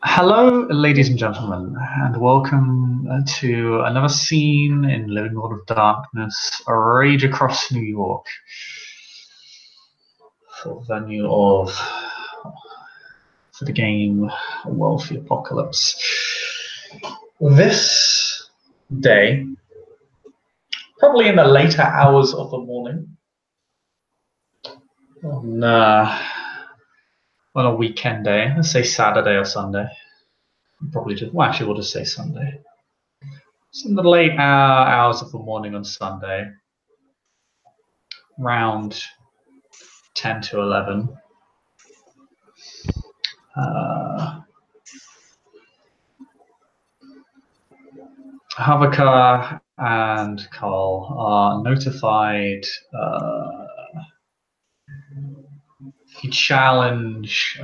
Hello, ladies and gentlemen, and welcome to another scene in Living World of Darkness, a rage across New York, for the venue of for the game Wealthy Apocalypse. This day, probably in the later hours of the morning, on a weekend day, let's say Saturday or Sunday. Probably just, well, actually, we'll just say Sunday. It's in the late hours of the morning on Sunday, around 10 to 11. Havica and Karl are notified the challenge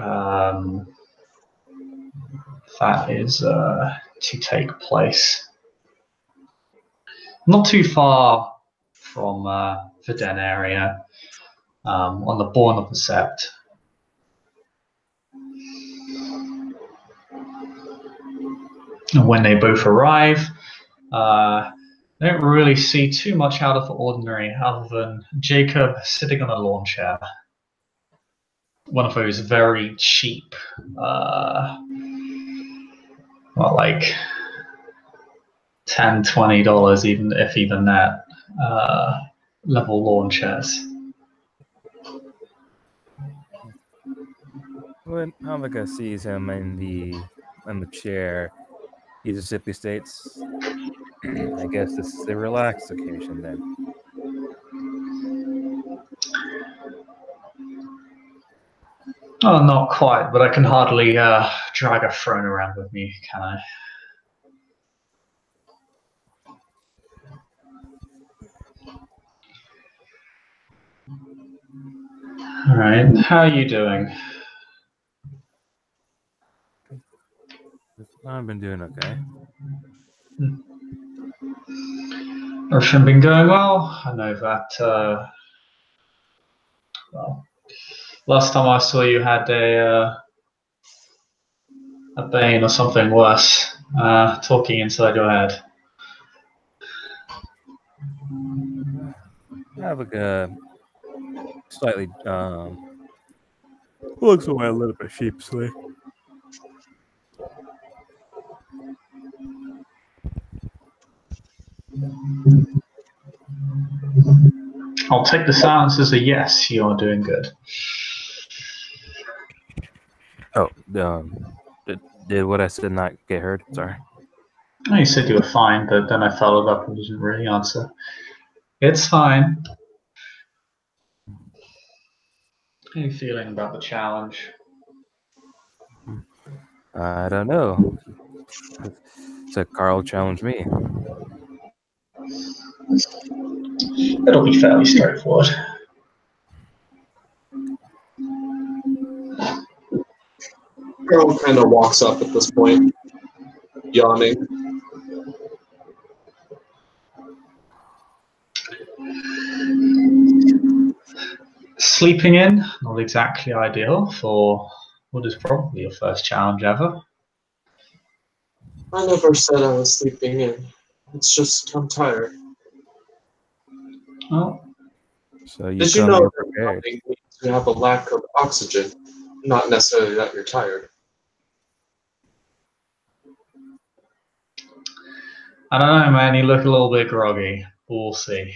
that is to take place. Not too far from the Den area, on the Bourne of the Sept. And when they both arrive, they don't really see too much out of the ordinary other than Jacob sitting on a lawn chair. One of those very cheap, like $10, $20, even that, level lawn chairs. When Havica sees him in the chair, he just simply states, I guess this is a relaxed occasion then. Oh, not quite, but I can hardly drag a throne around with me, can I? All right, how are you doing? I've been doing okay. Everything been going well? I know that, well, last time I saw you had a bane or something worse talking inside your head. Havica slightly looks away a little bit sheepishly. I'll take the silence as a yes, you're doing good. Oh, did what I said not get heard? Sorry. Oh, you said you were fine, but then I followed up and you didn't really answer. It's fine. How are you feeling about the challenge? I don't know. Said Karl challenged me. It'll be fairly straightforward. Karl kind of walks up at this point, yawning. Sleeping in, not exactly ideal for what is probably your first challenge ever. I never said I was sleeping in. It's just I'm tired. Well, So you Did you come know here that prepared. you have a lack of oxygen, not necessarily that you're tired? I don't know, man. You look a little bit groggy. We'll see.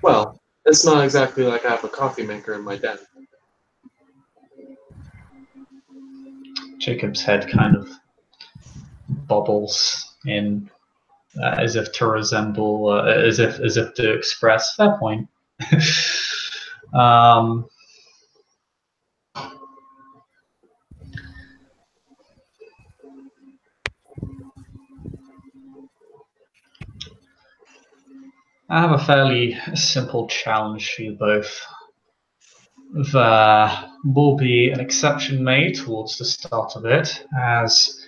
Well, it's not exactly like I have a coffee maker in my den. Jacob's head kind of bobbles in, as if to resemble, as if to express. Fair point. I have a fairly simple challenge for you both. There will be an exception made towards the start of it, as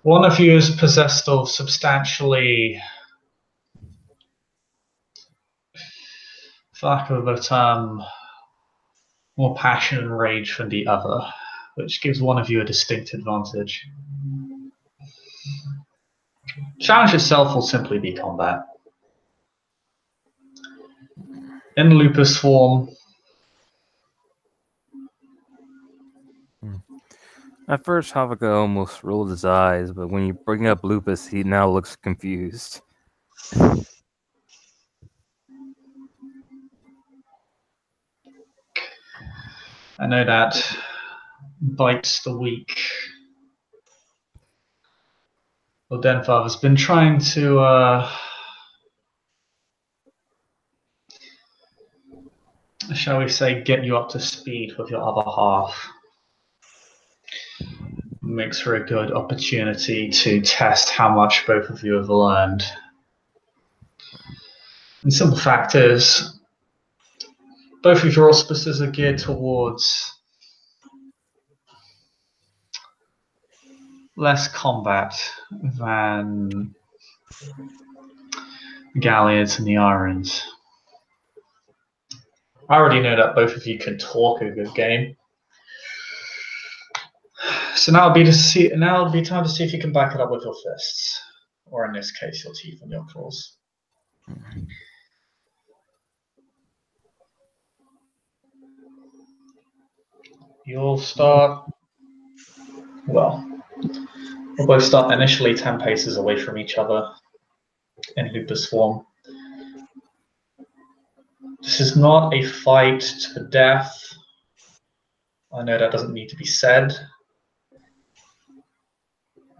one of you is possessed of substantially, for lack of a term, more passion and rage than the other. which gives one of you a distinct advantage. Challenge itself will simply be combat. In lupus form. At first, Havica almost rolled his eyes, but when you bring up lupus, he now looks confused. I know that bites the weak. Well, Denfather's been trying to, shall we say, get you up to speed with your other half. Makes for a good opportunity to test how much both of you have learned. The simple fact is, both of your auspices are geared towards less combat than Galliards and the Irons. I already know that both of you can talk a good game. So now it'll be time to see if you can back it up with your fists. Or in this case, your teeth and your claws. You'll start, well, we'll both start initially 10 paces away from each other in lupus form. This is not a fight to the death. I know that doesn't need to be said,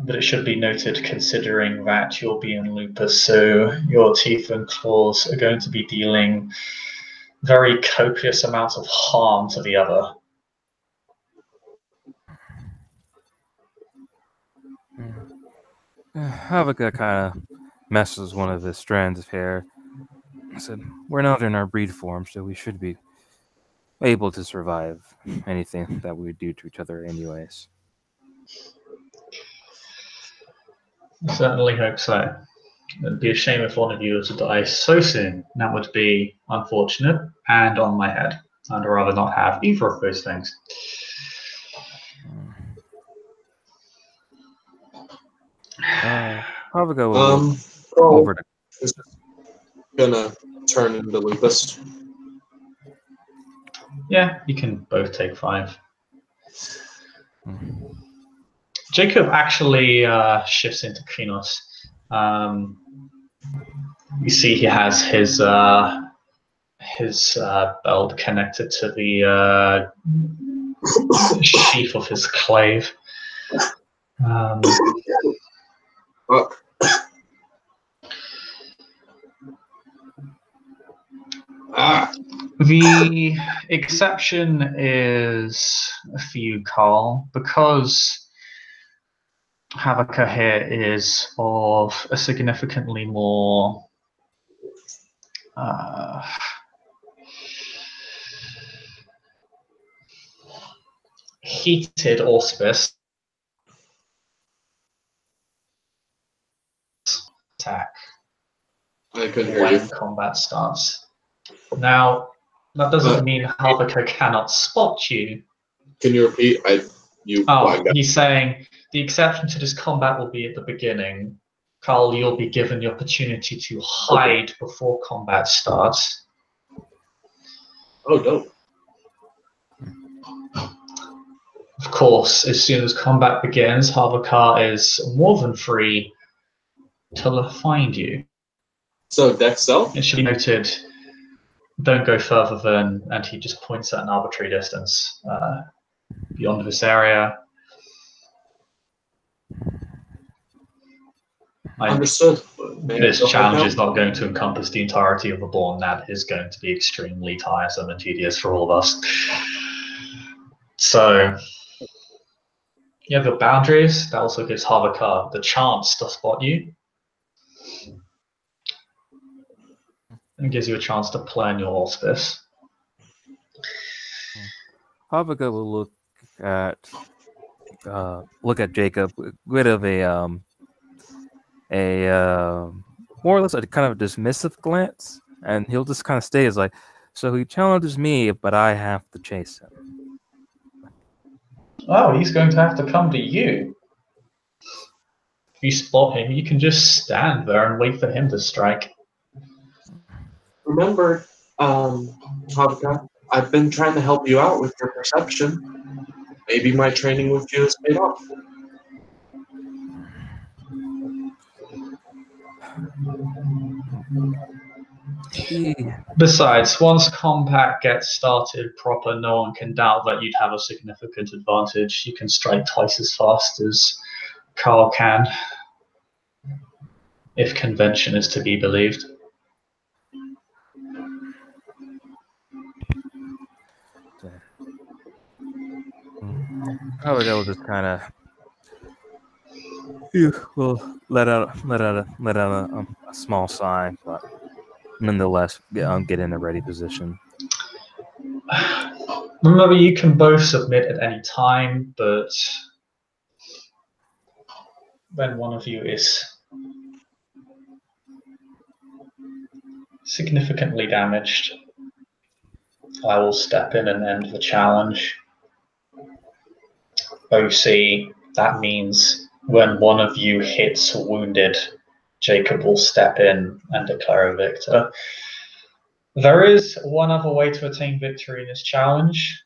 but it should be noted considering that you'll be in lupus, so your teeth and claws are going to be dealing very copious amounts of harm to the other. Havica kind of messes one of his strands of hair. I said, "We're not in our breed form, so we should be able to survive anything that we would do to each other anyways." I certainly hope so. It'd be a shame if one of you was to die so soon. That would be unfortunate and on my head. I'd rather not have either of those things. Havica will over to... is gonna turn into lupus. Yeah, you can both take 5. Jacob actually shifts into Kinos. You see he has his belt connected to the sheath of his clave. The exception is for you, Karl, because Havica here is of a significantly more heated auspice attack I couldn't hear when you. combat starts. Now, that doesn't mean Havica cannot spot you. Can you repeat? He's saying the exception to this combat will be at the beginning. Karl, you'll be given the opportunity to hide before combat starts. Oh, dope. Of course, as soon as combat begins, Havica is more than free to find you. So, Dex self? It should be noted, don't go further than, and he just points at an arbitrary distance beyond this area. Understood. This challenge is not going to encompass the entirety of the board, and that is going to be extremely tiresome and tedious for all of us. So, you have your boundaries. That also gives Havica the chance to spot you. And gives you a chance to plan your auspice. Havica will look at Jacob with a more or less a kind of dismissive glance, and he'll just kind of stay as like, so he challenges me, but I have to chase him. Oh, he's going to have to come to you. If you spot him, you can just stand there and wait for him to strike. Remember, Havica, I've been trying to help you out with your perception. Maybe my training with you has paid off. Besides, once combat gets started proper, no one can doubt that you'd have a significant advantage. You can strike twice as fast as Karl can, if convention is to be believed. Havica will just kind of will let out a small sigh, but nonetheless get in a ready position. Remember, you can both submit at any time, but when one of you is significantly damaged, I will step in and end the challenge. OC, that means when one of you hits wounded, Jacob will step in and declare a victor. There is one other way to attain victory in this challenge,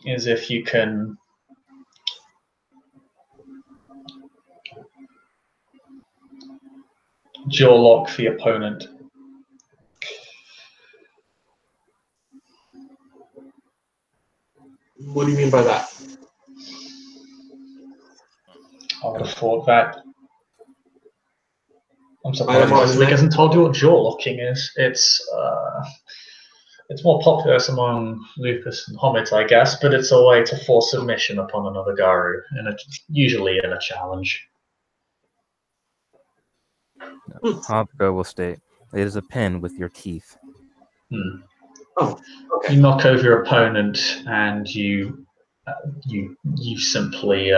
is if you can jaw lock the opponent. What do you mean by that? I would have thought that. I'm surprised Wesley hasn't told you what jaw locking is. It's more popular among Lupus and Hobbits, I guess, but it's a way to force submission upon another Garu, usually in a challenge. Havica will state, "It is a pen with your teeth." Oh, okay. You knock over your opponent, and you simply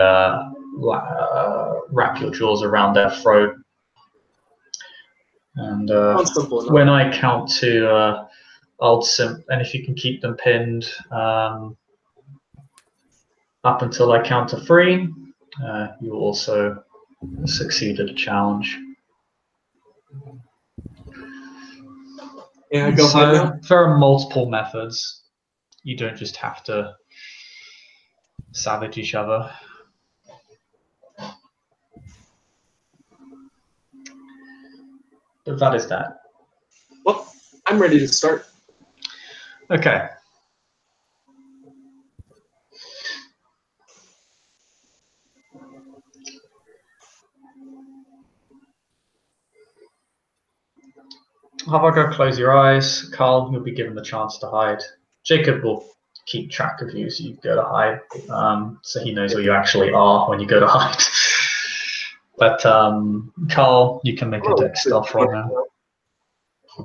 wrap your jaws around their throat. And when I count to, and if you can keep them pinned up until I count to 3, you also succeed at a challenge. Yeah, go ahead now. There are multiple methods. You don't just have to savage each other. But that is that. Well, I'm ready to start. Okay. Havica, close your eyes. Karl, you'll be given the chance to hide. Jacob will keep track of you so you go to hide, so he knows where you actually are when you go to hide. But Karl, you can make a deck stealth roll now.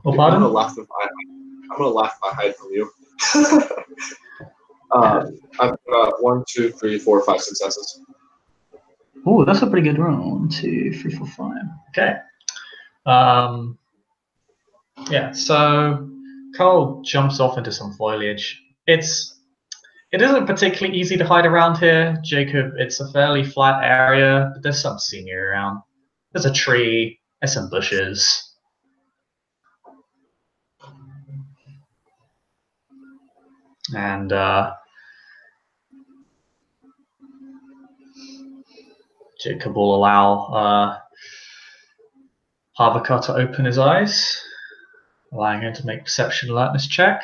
Oh, pardon? I'm gonna laugh if I hide from you. I've got 1, 2, 3, 4, 5 successes. Oh, that's a pretty good roll. 1, 2, 3, 4, 5. Okay. Yeah, so Karl jumps off into some foliage. It isn't particularly easy to hide around here, Jacob. It's a fairly flat area, but there's some scenery around. There's a tree, there's some bushes. And Jacob will allow Havica to open his eyes, allowing him to make perception alertness check.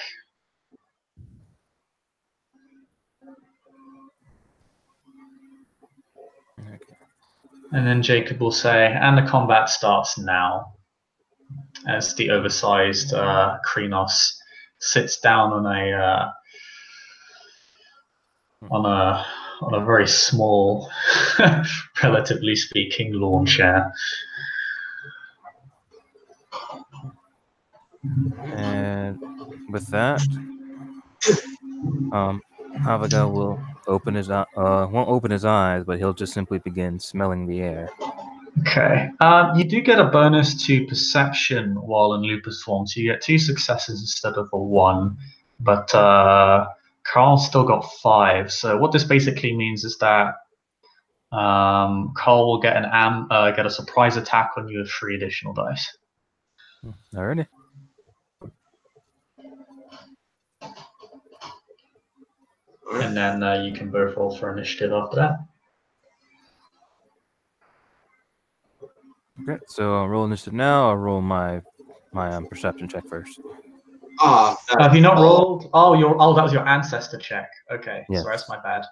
Okay. And then Jacob will say, and the combat starts now, as the oversized Krynos sits down on a very small, relatively speaking, lawn chair. And with that, Havica will won't open his eyes, but he'll just simply begin smelling the air. Okay. You do get a bonus to perception while in lupus form, so you get 2 successes instead of a 1. But Karl's still got 5. So what this basically means is that Karl will get get a surprise attack on you with 3 additional dice. Alrighty. And then you can both roll for initiative after that. Okay, so I'll roll initiative now. I'll roll my perception check first. Have you not rolled? Oh, that was your ancestor check. Okay, Yes. sorry, that's my bad.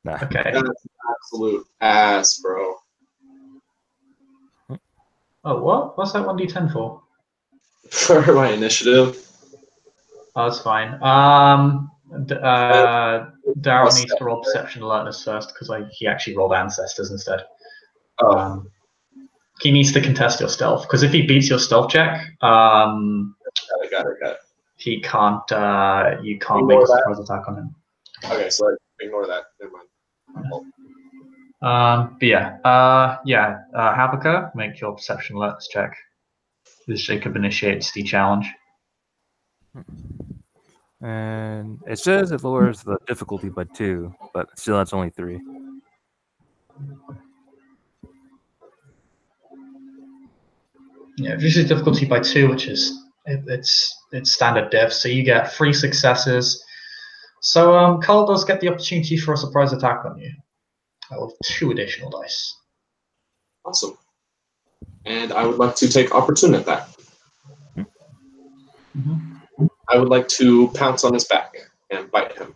Nah. Okay. That's absolute ass, bro. Oh, what? What's that 1d10 for? For my initiative. Oh, that's fine. Daryl needs to roll perception alertness first because he actually rolled ancestors instead. Oh. He needs to contest your stealth because if he beats your stealth check, Got it. he can't. You can't Ignore make a that. surprise attack on him. Okay, so ignore that. Never mind. My fault. But yeah, Havica, make your perception alertness check. As Jacob initiates the challenge. And it says it lowers the difficulty by 2, but still that's only 3. Yeah, reduces difficulty by 2, which is it's standard diff. So you get 3 successes. So Karl does get the opportunity for a surprise attack on you with 2 additional dice. Awesome. And I would like to take opportune at that. I would like to pounce on his back and bite him.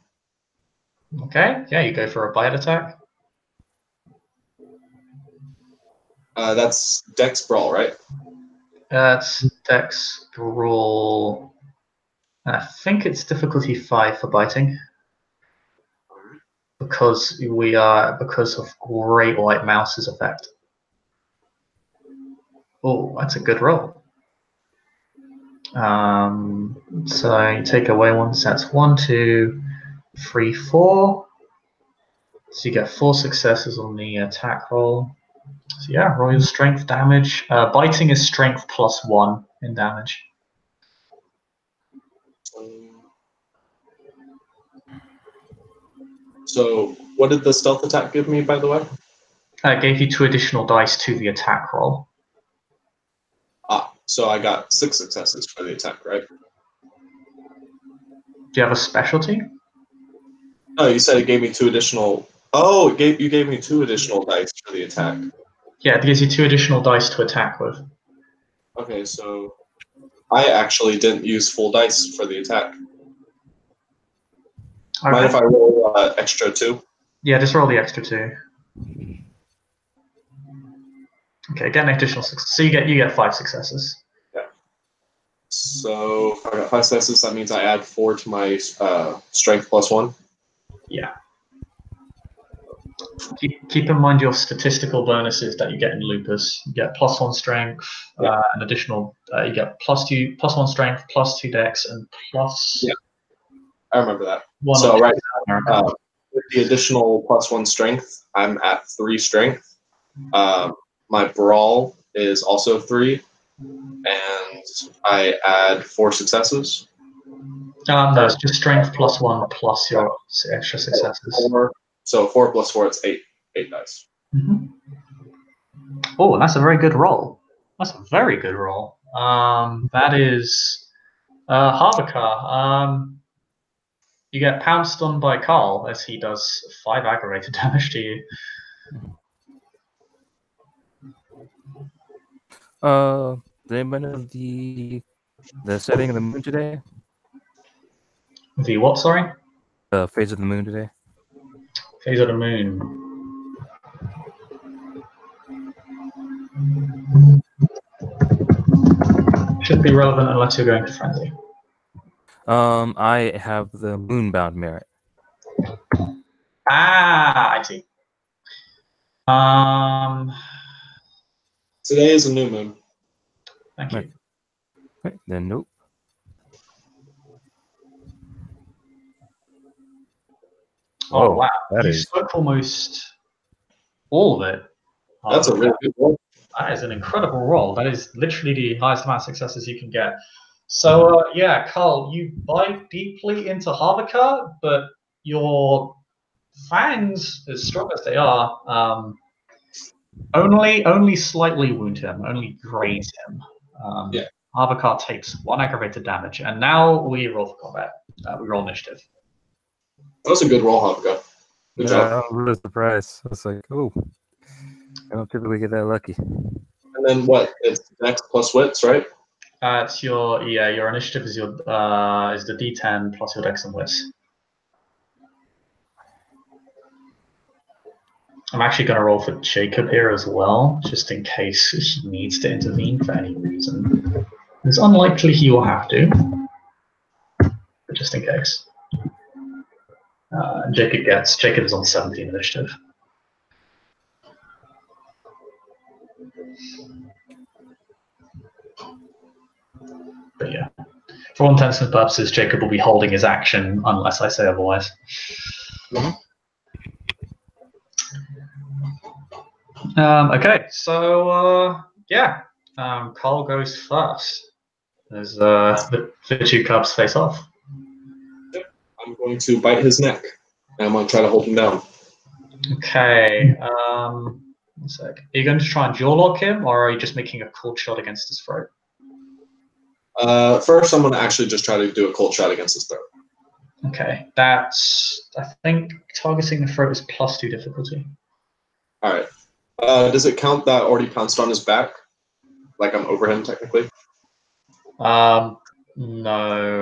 Okay, yeah, you go for a bite attack. That's Dex Brawl, right? That's Dex Brawl. I think it's difficulty 5 for biting. Because of Great White Mouse's effect. Oh, that's a good roll. So you take away 1, so that's 1, 2, 3, 4. So you get 4 successes on the attack roll. So yeah, roll your strength damage. Biting is strength plus 1 in damage. So what did the stealth attack give me, by the way? It gave you 2 additional dice to the attack roll. So I got 6 successes for the attack, right? Do you have a specialty? No, you said it gave me 2 additional. Oh, you gave me 2 additional dice for the attack. Yeah, it gives you 2 additional dice to attack with. Okay, so I actually didn't use full dice for the attack. Okay. Mind if I roll extra 2? Yeah, just roll the extra 2. Okay, get an additional 6. So you get 5 successes. Yeah. So if I got 5 successes, that means I add 4 to my strength plus 1. Yeah. Keep in mind your statistical bonuses that you get in lupus. You get +1 strength, an additional. You get +1 strength, +2 dex, and plus. Yeah, I remember that. 1 so right now, with the additional +1 strength, I'm at 3 strength. My brawl is also 3, and I add 4 successes. No, it's just strength +1 plus your extra successes. 4, so 4 plus 4, it's 8 dice. Oh, that's a very good roll. That's a very good roll. That is Havica. You get pounced on by Karl as he does 5 aggravated damage to you. Did anybody know the setting of the moon today? The what, sorry? The phase of the moon today. Phase of the moon. Should be relevant unless you're going to frenzy. I have the moonbound merit. I see. Today is a new moon. Thank you. Okay, then nope. Oh, wow. That you is spoke almost all of it. That's a really good roll. That is an incredible roll. That is literally the highest amount of successes you can get. So, yeah, Karl, you bite deeply into Havica, but your fangs, as strong as they are, only slightly wound him, only graze him. Yeah. Havica takes 1 aggravated damage, and now we roll for combat. We roll initiative. That was a good roll, Havica. Good job. I'm really surprised. I was like, oh, I don't typically get that lucky. And then what? It's Dex plus wits, right? It's your initiative is the D10 plus your Dex and Wits. I'm actually going to roll for Jacob here as well, just in case he needs to intervene for any reason. It's unlikely he will have to, but just in case. Jacob is on 17 initiative. But yeah, for all intents and purposes, Jacob will be holding his action unless I say otherwise. Okay, so Karl goes first. As the 2 cubs face off. I'm going to bite his neck, and I'm going to try to hold him down. Okay, 1 sec. Are you going to try and jaw lock him, or are you just making a cold shot against his throat? First, I'm going to actually just try to do a cold shot against his throat. Okay, that's, I think, targeting the throat is +2 difficulty. All right. Does it count that I already pounced on his back? Like I'm over him, technically? No,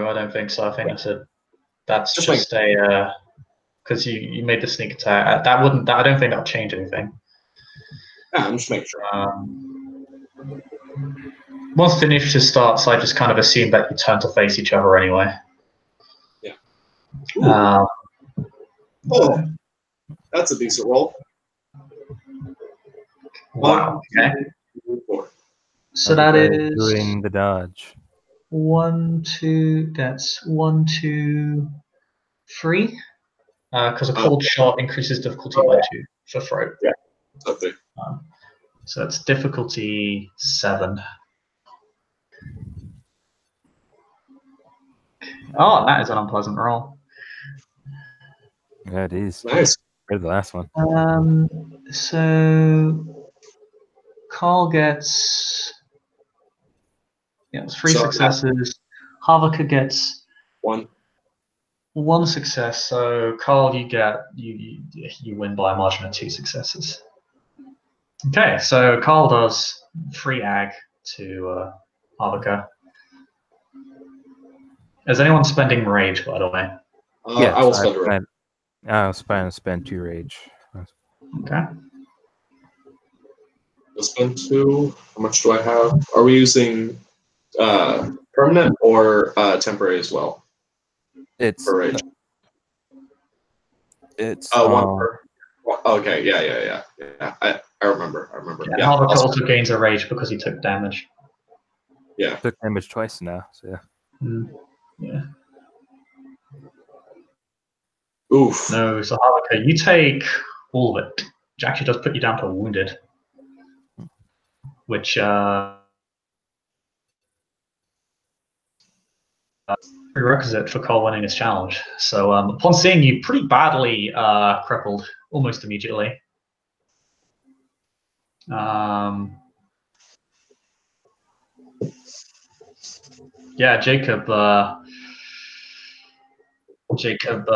I don't think so. I think that's just a because you made the sneak attack. I don't think that'll change anything. Yeah, I'm just making sure. Once the initiative starts, I just kind of assume that you turn to face each other anyway. Yeah. Oh, that's a decent roll. Wow. 1, Okay. 2, 3, 4. So that is doing the dodge. 1, 2. That's 1, 2, 3. Because a cold shot increases difficulty by 2 for throat. Yeah. Okay. So it's difficulty 7. Oh, that is an unpleasant roll. Yeah, it is. Nice. Or the last one. So Karl gets 3 successes. Havica gets 1. 1 success. So Karl, you win by a margin of 2 successes. Okay, so Karl does 3 ag to Havica. Is anyone spending rage, by the way? I will spend rage. I was planning to spend 2 rage. Okay. I'll spend 2. How much do I have? Are we using permanent or temporary as well? It's for rage. It's 1 per. Okay, yeah. I remember. Yeah, Havica also gains a rage because he took damage. Yeah. Took damage twice now, so yeah. Yeah. Oof. No, so Havica, you take all of it, which actually does put you down to wounded. Which prerequisite for Karl winning his challenge. So upon seeing you pretty badly crippled almost immediately, Jacob,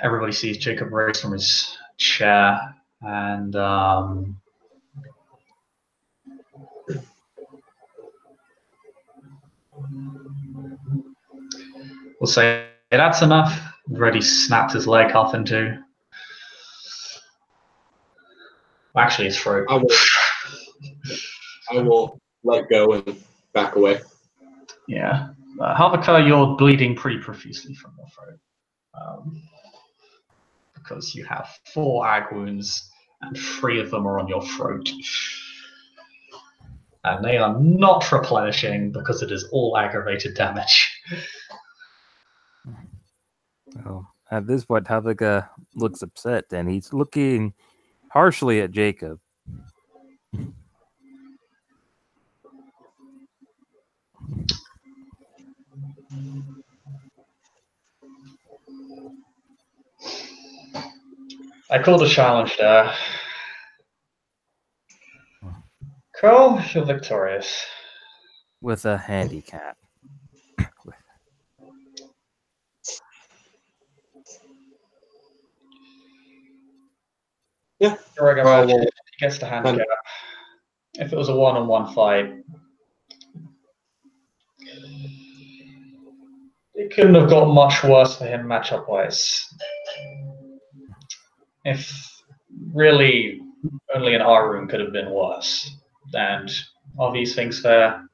everybody sees Jacob raise from his chair, and we'll say that's enough. Already snapped his leg half in 2. Actually, his throat. I will let go and back away. Yeah. Havica, you're bleeding pretty profusely from your throat. Because you have 4 ag wounds, and 3 of them are on your throat. And they are not replenishing because it is all aggravated damage. Oh, at this point, Havica looks upset, and he's looking harshly at Jacob. I called a challenge there. Karl, you're victorious. With a handicap. Yeah. During a Karl match, will- he gets the handicap. If it was a one-on-one fight, it couldn't have got much worse for him matchup-wise. If really only in our room could have been worse. And are these things fair?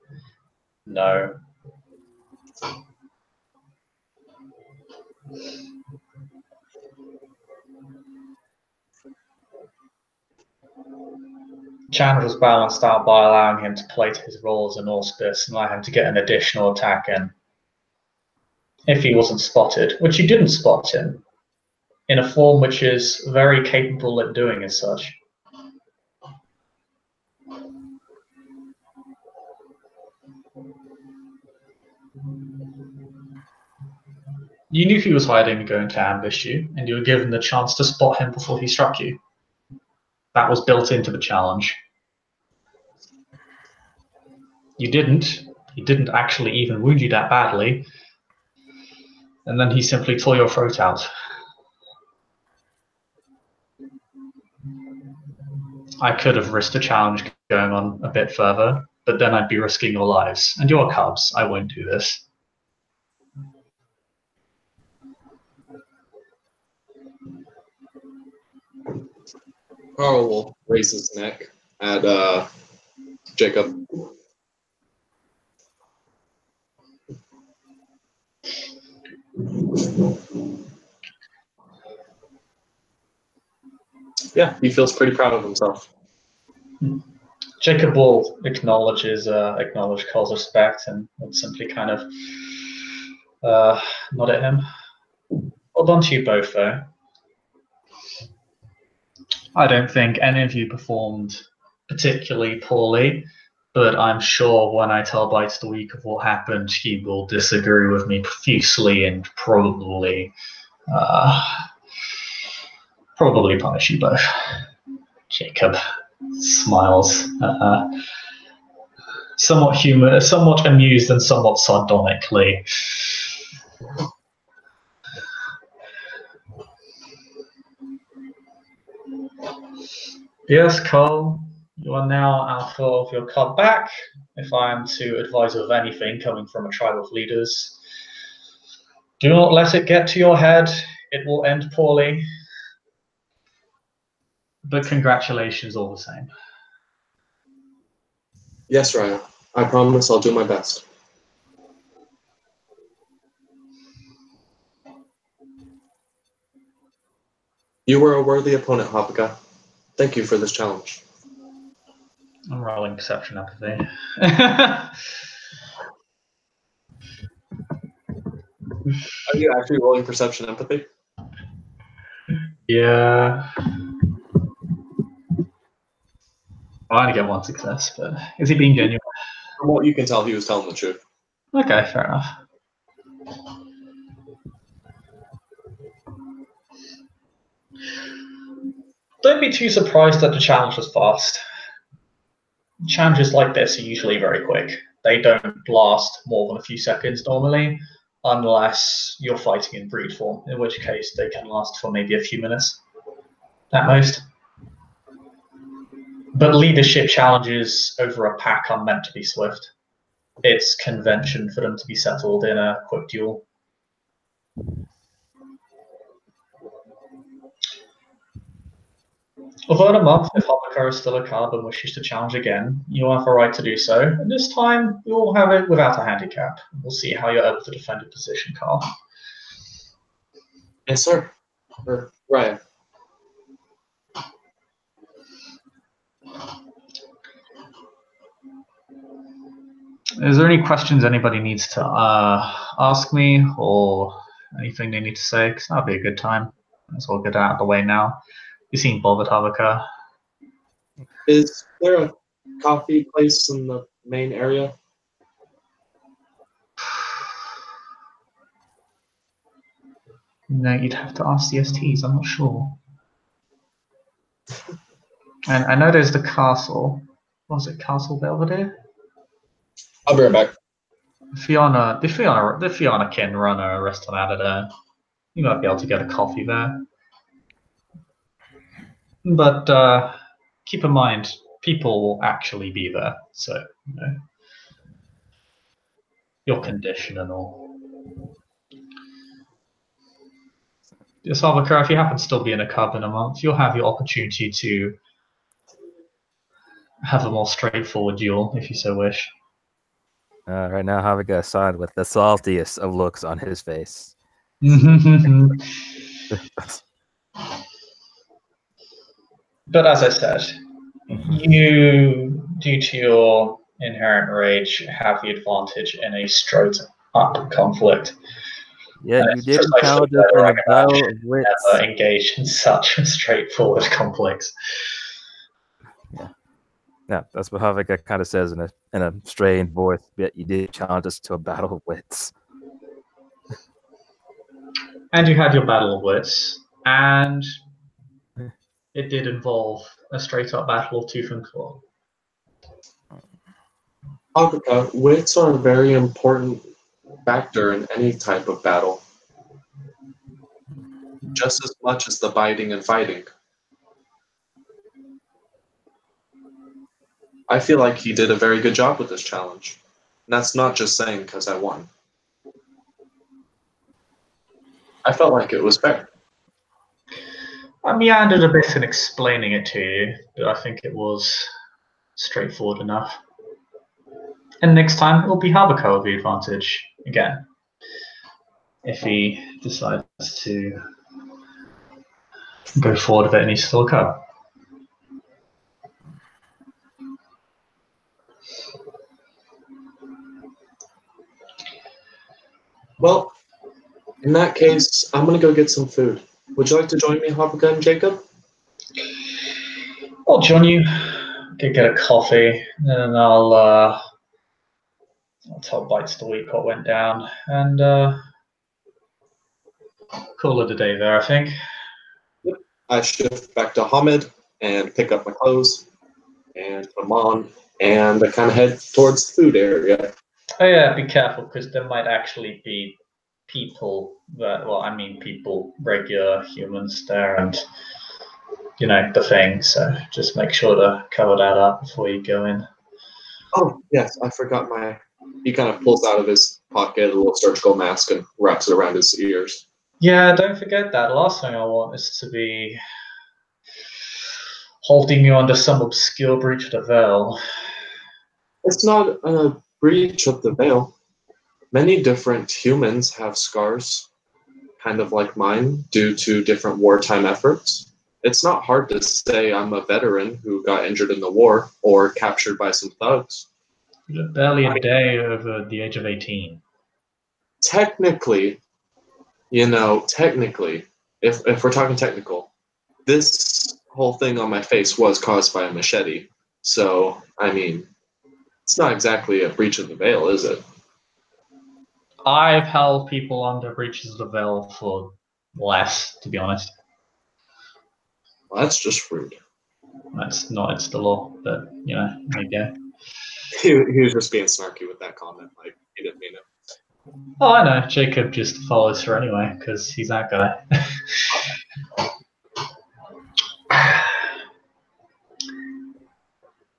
No. Challenge was balanced out by allowing him to play to his role as an auspice and allow him to get an additional attack in. If he wasn't spotted, which you didn't spot him, in a form which is very capable at doing as such. You knew he was hiding and going to ambush you, and you were given the chance to spot him before he struck you. That was built into the challenge. You didn't. He didn't actually even wound you that badly. And then he simply tore your throat out. I could have risked the challenge going on a bit further, but then I'd be risking your lives. And you're Cubs. I won't do this. Karl will raise his neck at Jacob. Yeah, he feels pretty proud of himself. Jacob will acknowledge Karl's respect and would simply kind of nod at him. Well done to you both, though. I don't think any of you performed particularly poorly, but I'm sure when I tell Bites the week of what happened, he will disagree with me profusely and probably punish you both. Jacob smiles, somewhat amused and somewhat sardonically. Yes, Karl, you are now alpha of your cub back. If I am to advise of anything coming from a tribe of leaders, do not let it get to your head. It will end poorly. But congratulations all the same. Yes, Raya. I promise I'll do my best. You were a worthy opponent, Havica. Thank you for this challenge. I'm rolling perception empathy. Are you actually rolling perception empathy? Yeah. I only get one success, but is he being genuine? From what you can tell, he was telling the truth. Okay, fair enough. Don't be too surprised that the challenge was fast. Challenges like this are usually very quick. They don't last more than a few seconds normally, unless you're fighting in breed form, in which case they can last for maybe a few minutes at most. But leadership challenges over a pack are meant to be swift. It's convention for them to be settled in a quick duel. Although in a month, if Havica is still a cub and wishes to challenge again, you have a right to do so. And this time, you'll have it without a handicap. We'll see how you're able to defend your position, Karl. Yes, sir. Raya. Is there any questions anybody needs to ask me or anything they need to say? Because that'll be a good time. Let's all get out of the way now. You seem bothered, Havica. Is there a coffee place in the main area? No, you'd have to ask the STs. I'm not sure. And I know there's the castle. What was it, Castle Belvedere? I'll be right back. The Fiona can run a restaurant out of there. You might be able to get a coffee there. But keep in mind, people will actually be there, so you know your condition and all. Just Havica, if you happen to still be in a Cub in a month, you'll have your opportunity to have a more straightforward duel if you so wish. Right now, Havica is signed with the saltiest of looks on his face. But as I said, you, due to your inherent rage, have the advantage in a straight-up conflict. Yeah, you didn't challenge us in a battle of wits. Never engaged in such straightforward conflicts. Yeah, that's what Havica kind of says in a strained voice. Yet you did challenge us to a battle of wits. And you had your battle of wits, and it did involve a straight-up battle of tooth and claw. Havica, wits are a very important factor in any type of battle, just as much as the biting and fighting. I feel like he did a very good job with this challenge. And that's not just saying because I won. I felt like it was fair. I meandered a bit in explaining it to you, but I think it was straightforward enough. And next time, it'll be Havica with the advantage again, if he decides to go forward with it and he's still a Cub. Well, in that case, I'm going to go get some food. Would you like to join me, Havica and Jacob? I'll join you. Go get a coffee, and I'll tell Bites the week what went down, and call it a day there, I think. Yep. I shift back to Hamid and pick up my clothes and put them on, and I kind of head towards the food area. Oh yeah, be careful, because there might actually be people people, regular humans there, and you know the thing. So just make sure to cover that up before you go in. Oh, yes, I forgot my... He kind of pulls out of his pocket a little surgical mask and wraps it around his ears. Yeah, don't forget that. Last thing I want is to be holding you under some obscure breach of the veil. It's not a breach of the veil. Many different humans have scars, kind of like mine, due to different wartime efforts. It's not hard to say I'm a veteran who got injured in the war or captured by some thugs. You're barely a day over the age of 18. Technically, if we're talking technical, this whole thing on my face was caused by a machete. So, I mean, it's not exactly a breach of the veil, is it? I've held people under breaches of the veil for less, to be honest. Well, that's just rude. That's not, it's the law, but you know, there you go. He was just being snarky with that comment, like he didn't mean it. Oh, I know. Jacob just follows her anyway, because he's that guy.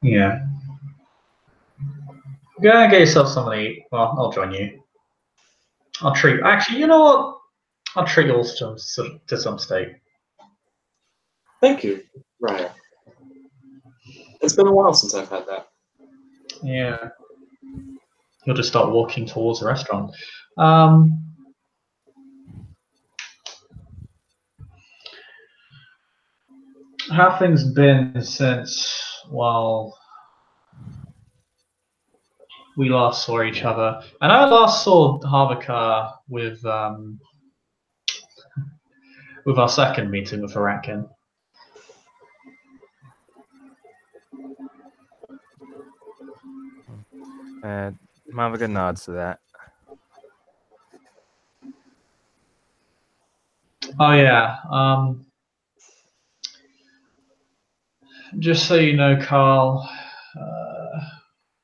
Yeah. Go and get yourself something to eat. Well, I'll join you. I'll treat. Actually, you know what? I'll treat you all to some steak. Thank you, Raya. It's been a while since I've had that. Yeah. You'll just start walking towards the restaurant. How have things been since, well, we last saw each other? And I last saw Havica with our second meeting with Arakin. And Havica nods to that. Oh yeah. just so you know, Karl,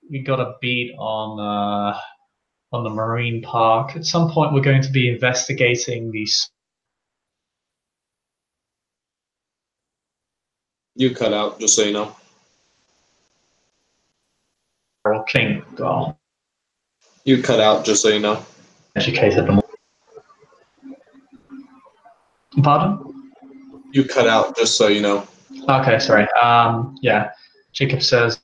we got a beat on the marine park. At some point, we're going to be investigating these. You cut out, just so you know. King, well, You cut out, just so you know. educated them. Pardon? You cut out, just so you know. Okay, sorry. Yeah, Jacob says.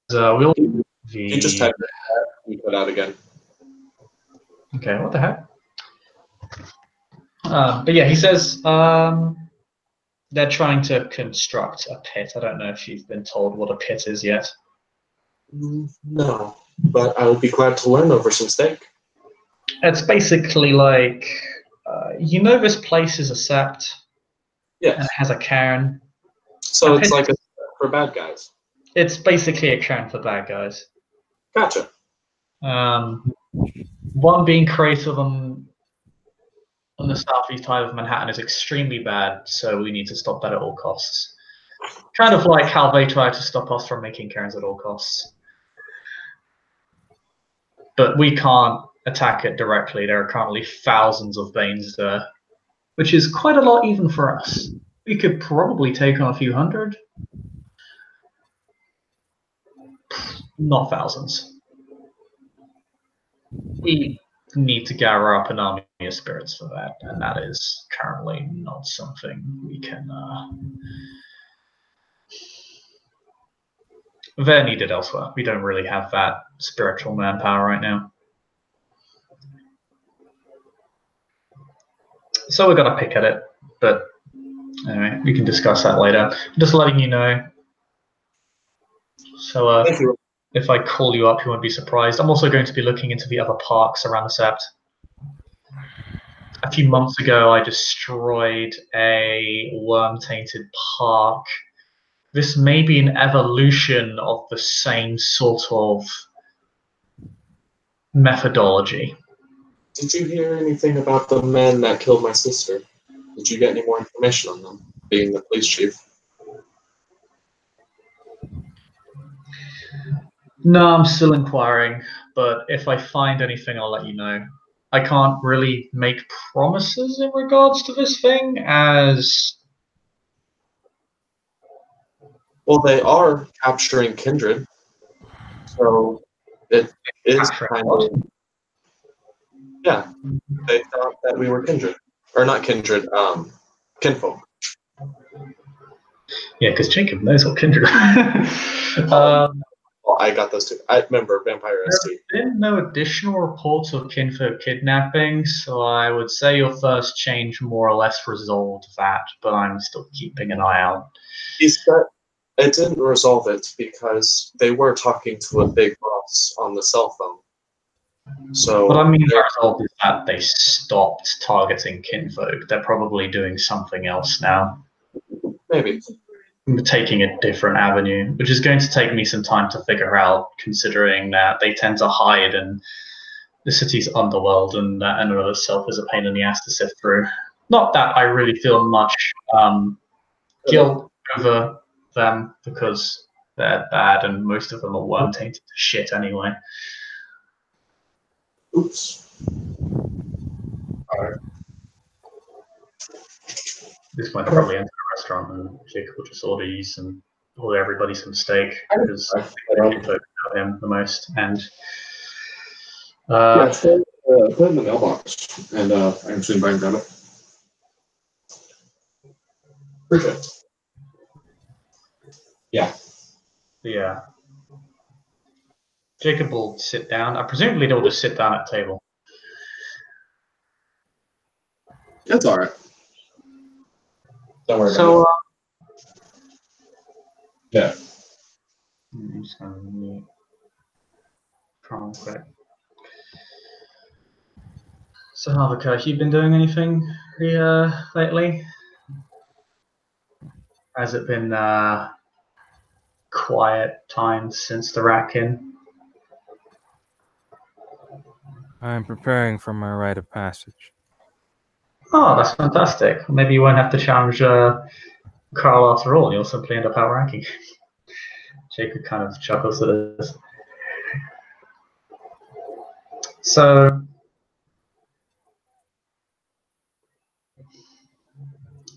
We'll You just typed it. You cut out again. Okay, what the heck? But yeah, he says they're trying to construct a pit. I don't know if you've been told what a pit is yet. No, but I would be glad to learn over some steak. It's basically like, you know, this place is a sept. Yes. And it has a cairn. So it's like a for bad guys. It's basically a cairn for bad guys. Gotcha. One being created on the southeast side of Manhattan is extremely bad, so we need to stop that at all costs. Kind of like how they try to stop us from making cairns at all costs. But we can't attack it directly. There are currently thousands of Banes there, which is quite a lot even for us. We could probably take on a few hundred. Not thousands. We need to gather up an army of spirits for that, and that is currently not something we can. They're needed elsewhere. We don't really have that spiritual manpower right now. So we're gonna pick at it, but anyway, we can discuss that later. Just letting you know. So if I call you up, you won't be surprised. I'm also going to be looking into the other parks around the Sept. A few months ago, I destroyed a worm-tainted park. This may be an evolution of the same sort of methodology. Did you hear anything about the men that killed my sister? Did you get any more information on them, being the police chief? No, I'm still inquiring, but if I find anything, I'll let you know. I can't really make promises in regards to this thing, as... Well, they are capturing Kindred, so it is kind of... Yeah, they thought that we were Kindred. Or not Kindred, Kinfolk. Yeah, because Jacob knows what Kindred Well, I got those two. I remember Vampire ST. There have been no additional reports of Kinfolk kidnapping, so I would say your first change more or less resolved that, but I'm still keeping an eye out. He said it didn't resolve it because they were talking to a big boss on the cell phone. So what I mean by resolved is that they stopped targeting Kinfolk. They're probably doing something else now. Maybe. Taking a different avenue, which is going to take me some time to figure out, considering that they tend to hide in the city's underworld, and that in and of itself is a pain in the ass to sift through. Not that I really feel much guilt over them, because they're bad and most of them are worm-tainted shit anyway. Oops. Alright. This might probably enter a restaurant and Jacob will just order everybody some steak, because I think they know him the most. And yeah, put it in the mailbox, and I can soon by and grab it. Appreciate it. Yeah. Yeah. Jacob will sit down. Presumably they'll just sit down at the table. That's all right. Don't worry so, about it. Yeah. I'm just going to mute Karl quick. So, Havica, have you been doing anything lately? Has it been quiet times since the Rakin? I'm preparing for my rite of passage. Oh, that's fantastic. Maybe you won't have to challenge Karl after all. You'll simply end up outranking. Jacob kind of chuckles at this. So,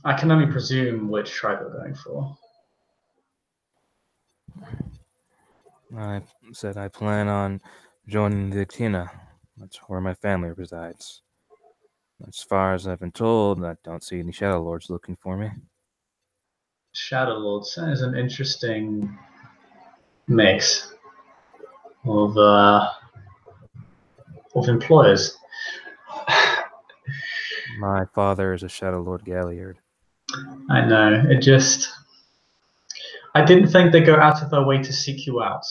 I can only presume which tribe you're going for. I said I plan on joining the Kina. That's where my family resides. As far as I've been told, I don't see any Shadow Lords looking for me. Shadow Lords is an interesting mix of employers. My father is a Shadow Lord Galliard. I know. I didn't think they'd go out of their way to seek you out.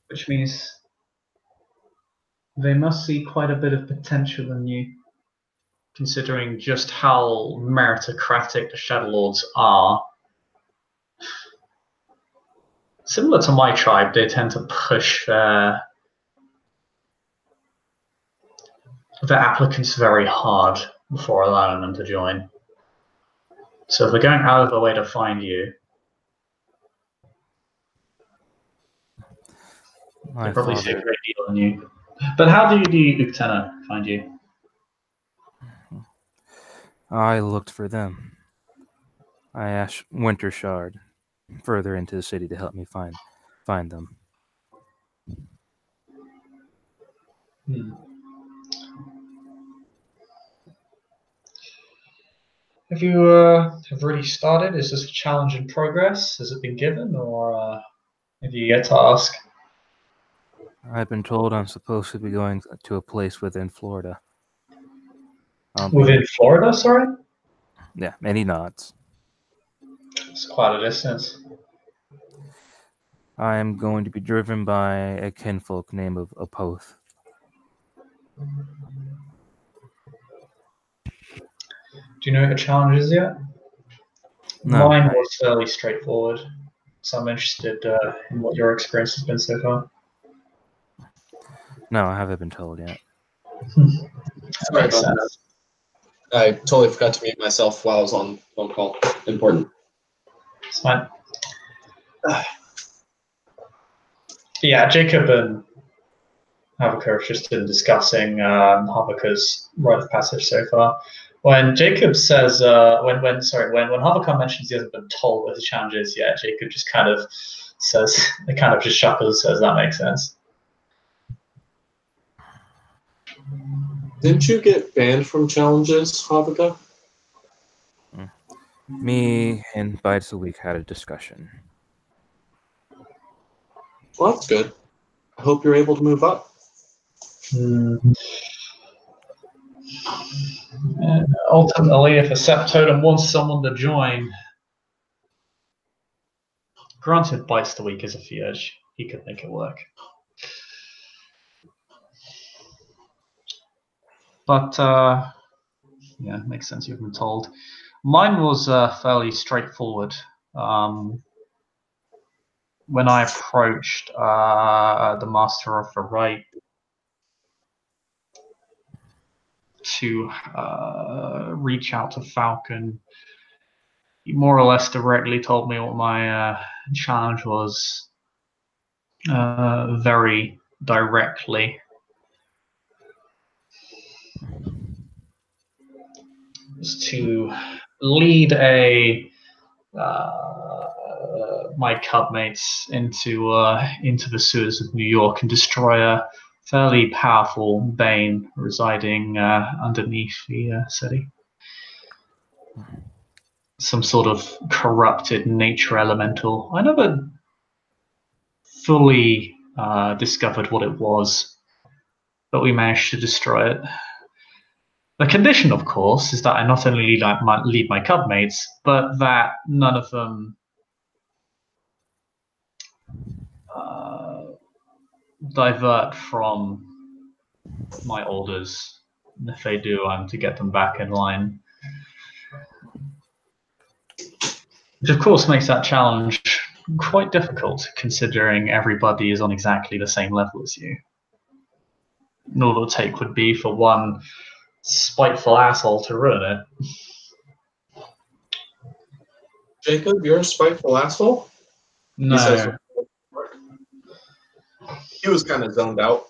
Which means they must see quite a bit of potential in you, considering just how meritocratic the Shadow Lords are. Similar to my tribe, they tend to push their applicants very hard before allowing them to join. So if they're going out of their way to find you, they probably see a great deal in you. But how do the Uktena find you? I looked for them. I asked Winter Shard further into the city to help me find them. Have you have already started? Is this a challenge in progress? Has it been given, or have you yet to ask? I've been told I'm supposed to be going to a place within Florida. Within Florida, sorry? Yeah, and he nods. It's quite a distance. I am going to be driven by a kinfolk named of Apoth. Do you know what your challenge is yet? No, Mine was fairly straightforward, so I'm interested in what your experience has been so far. No, I haven't been told yet. Sorry about that. I totally forgot to mute myself while I was on phone call. Important. It's fine. Yeah, Jacob and Havica have just been discussing Havica's rite of passage so far. When Jacob says, when Havica mentions he hasn't been told what the challenge is yet, Jacob just kind of says, it kind of just chuckles and says, that makes sense. Didn't you get banned from challenges, Havica? Me and Bites a Week had a discussion. Well, that's good. I hope you're able to move up. Ultimately, if a Septotem wants someone to join, granted Bites the Week is a Fiage, he could make it work. But, yeah, it makes sense you've been told. Mine was fairly straightforward. When I approached the Master of the Rite to reach out to Falcon, he more or less directly told me what my challenge was, very directly. Was to lead my cub mates into the sewers of New York and destroy a fairly powerful Bane residing underneath the city. Some sort of corrupted nature elemental. I never fully discovered what it was, but we managed to destroy it. The condition, of course, is that I not only lead my cub mates, but that none of them divert from my orders. And if they do, I'm to get them back in line. Which, of course, makes that challenge quite difficult, considering everybody is on exactly the same level as you. And all it would take would be for one spiteful asshole to ruin it. Jacob, you're a spiteful asshole? No. He says. He was kind of zoned out.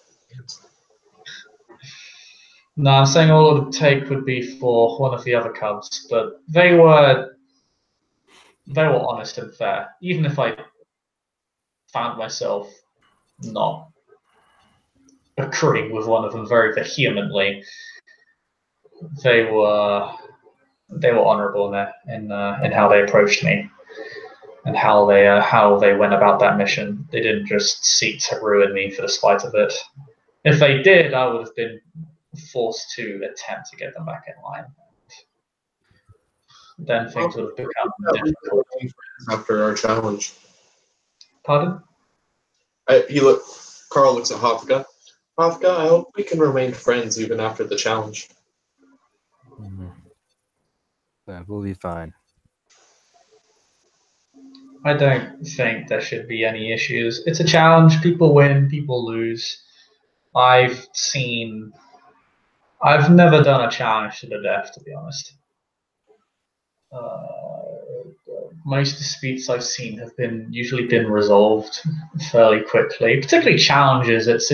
No, I'm saying all it would take would be for one of the other Cubs, but they were honest and fair. Even if I found myself not agreeing with one of them very vehemently, they were honourable in how they approached me and how they went about that mission. They didn't just seek to ruin me for the spite of it. If they did, I would have been forced to attempt to get them back in line. Then things would have become difficult. After our challenge. Pardon? Karl looks at Havica. Havica, I hope we can remain friends even after the challenge. That will be fine. I don't think there should be any issues. It's a challenge. People win, people lose. I've never done a challenge to the death, to be honest. Most disputes I've seen have usually been resolved fairly quickly. Particularly challenges. It's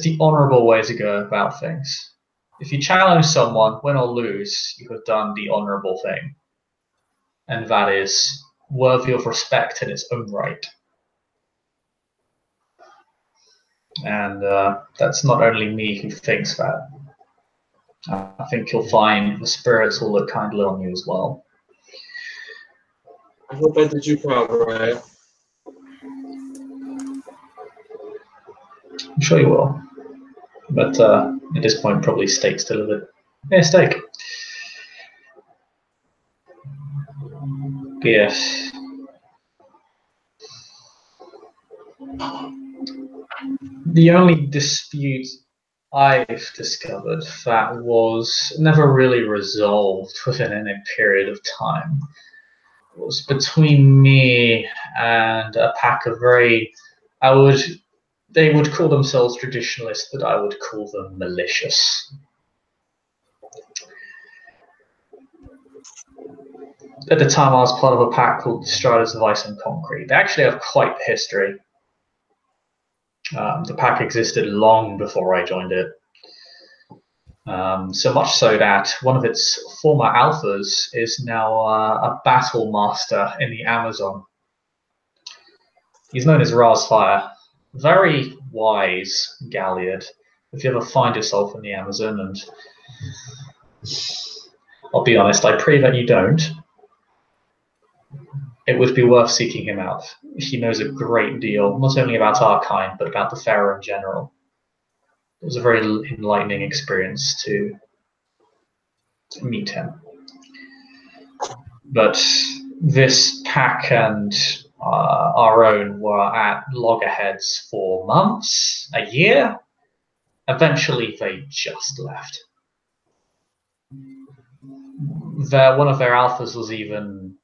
the honourable way to go about things. If you challenge someone, win or lose, you have done the honourable thing, and that is worthy of respect in its own right. And that's not only me who thinks that. I think you'll find the spirits will look kindly on you as well. I hope I did you proud, Raya. I'm sure you will. But at this point, probably steak's delivered. Yeah, steak. Yes. The only dispute I've discovered that was never really resolved within any period of time was between me and a pack of they would call themselves traditionalists, but I would call them malicious. At the time, I was part of a pack called Striders of Ice and Concrete. They actually have quite the history. The pack existed long before I joined it. So much so that one of its former alphas is now a battle master in the Amazon. He's known as Razfire. Very wise Galliard. If you ever find yourself in the Amazon, and I'll be honest, I pray that you don't, it would be worth seeking him out. He knows a great deal, not only about our kind, but about the Pharaoh in general. It was a very enlightening experience to meet him. But this pack and our own were at loggerheads for months, a year. Eventually, they just left. One of their alphas was even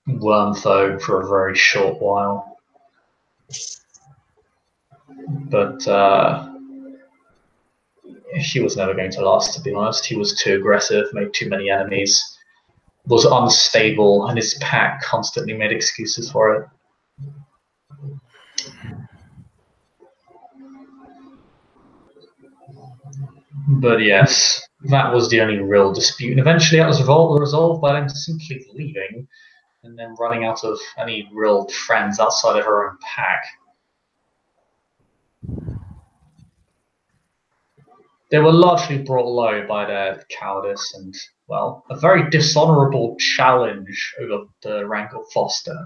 Wormtho for a very short while. But he was never going to last, to be honest. He was too aggressive, made too many enemies, was unstable, and his pack constantly made excuses for it. But yes, that was the only real dispute. And eventually that was resolved by them simply leaving and then running out of any real friends outside of her own pack. They were largely brought low by their cowardice and, well, a very dishonourable challenge over the rank of Foster,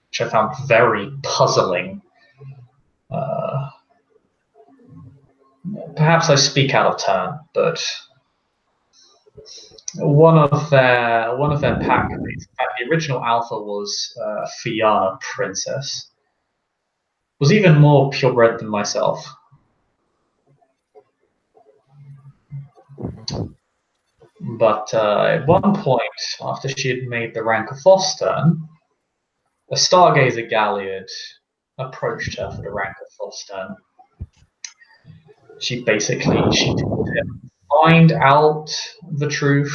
which I found very puzzling. Perhaps I speak out of turn, but one of their pack mates, in fact, the original alpha was Fianna Princess, was even more purebred than myself. But at one point, after she had made the rank of Foster, a Stargazer Galliard approached her for the rank of Foster. She told him, find out the truth,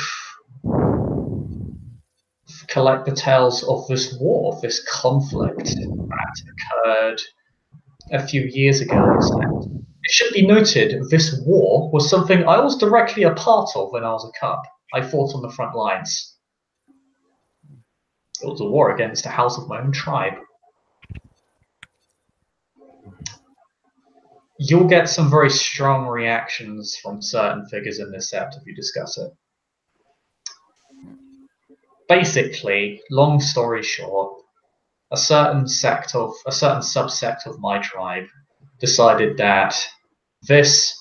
collect the tales of this war, this conflict that occurred a few years ago. It should be noted, this war was something I was directly a part of when I was a cub. I fought on the front lines. It was a war against the house of my own tribe. You'll get some very strong reactions from certain figures in this sept if you discuss it. Basically, long story short, a certain subsect of my tribe decided that this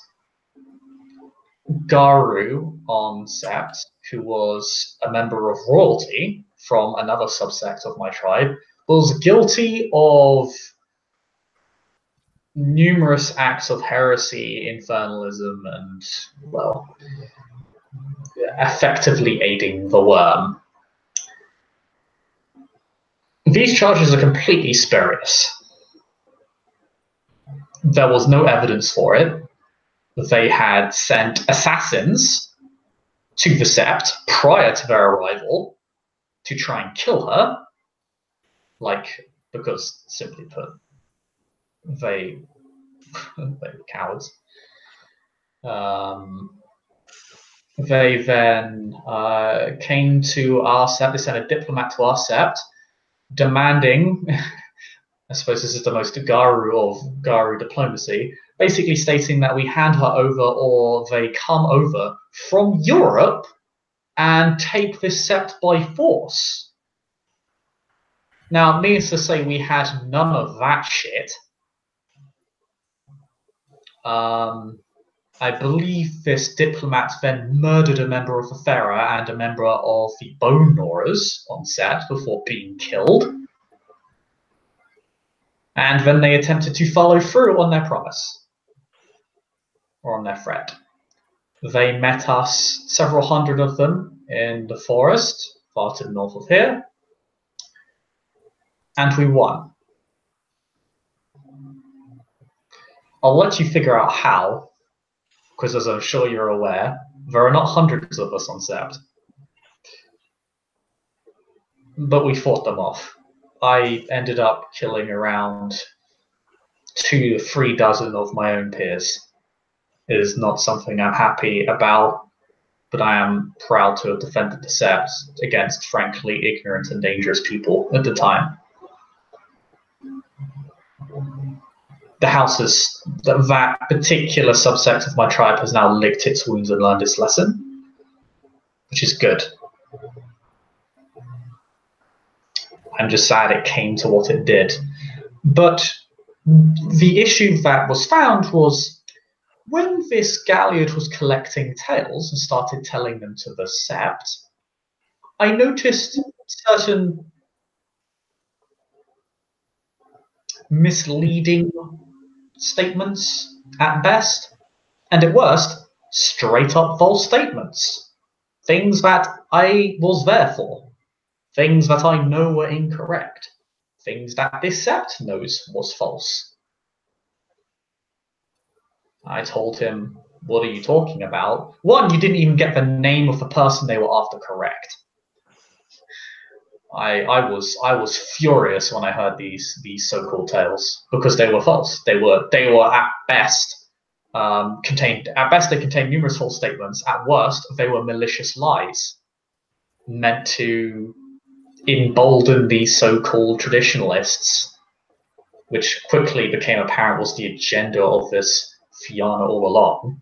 Garu on sept, who was a member of royalty from another subsect of my tribe, was guilty of numerous acts of heresy, infernalism, and, well, effectively aiding the worm. These charges are completely spurious. There was no evidence for it. They had sent assassins to the sept prior to their arrival to try and kill her, because, simply put, they were cowards. They then came to our sept. They sent a diplomat to our sept, demanding, I suppose this is the most Garu of Garu diplomacy, basically stating that we hand her over or they come over from Europe and take this sept by force. Now, needless to say, we had none of that shit. I believe this diplomat then murdered a member of the Thera and a member of the Bone Gnawers on sept before being killed. And then they attempted to follow through on their promise, or on their threat. They met us, several hundred of them, in the forest, far to the north of here, and we won. I'll let you figure out how, because as I'm sure you're aware, there are not hundreds of us on sept. But we fought them off. I ended up killing around 2 to 3 dozen of my own peers. It is not something I'm happy about, but I am proud to have defended the sept against, frankly, ignorant and dangerous people at the time. The houses, that particular subsect of my tribe has now licked its wounds and learned its lesson, which is good. I'm just sad it came to what it did. But the issue that was found was when this Galliard was collecting tales and started telling them to the sept, I noticed certain misleading statements at best, and at worst, straight up false statements. Things that I was there for. Things that I know were incorrect. Things that this sept knows was false. I told him, what are you talking about? One, you didn't even get the name of the person they were after correct. I was furious when I heard these so-called tales because they were false. They were at best they contained numerous false statements. At worst, they were malicious lies meant to embolden these so-called traditionalists, which quickly became apparent was the agenda of this Fianna all along.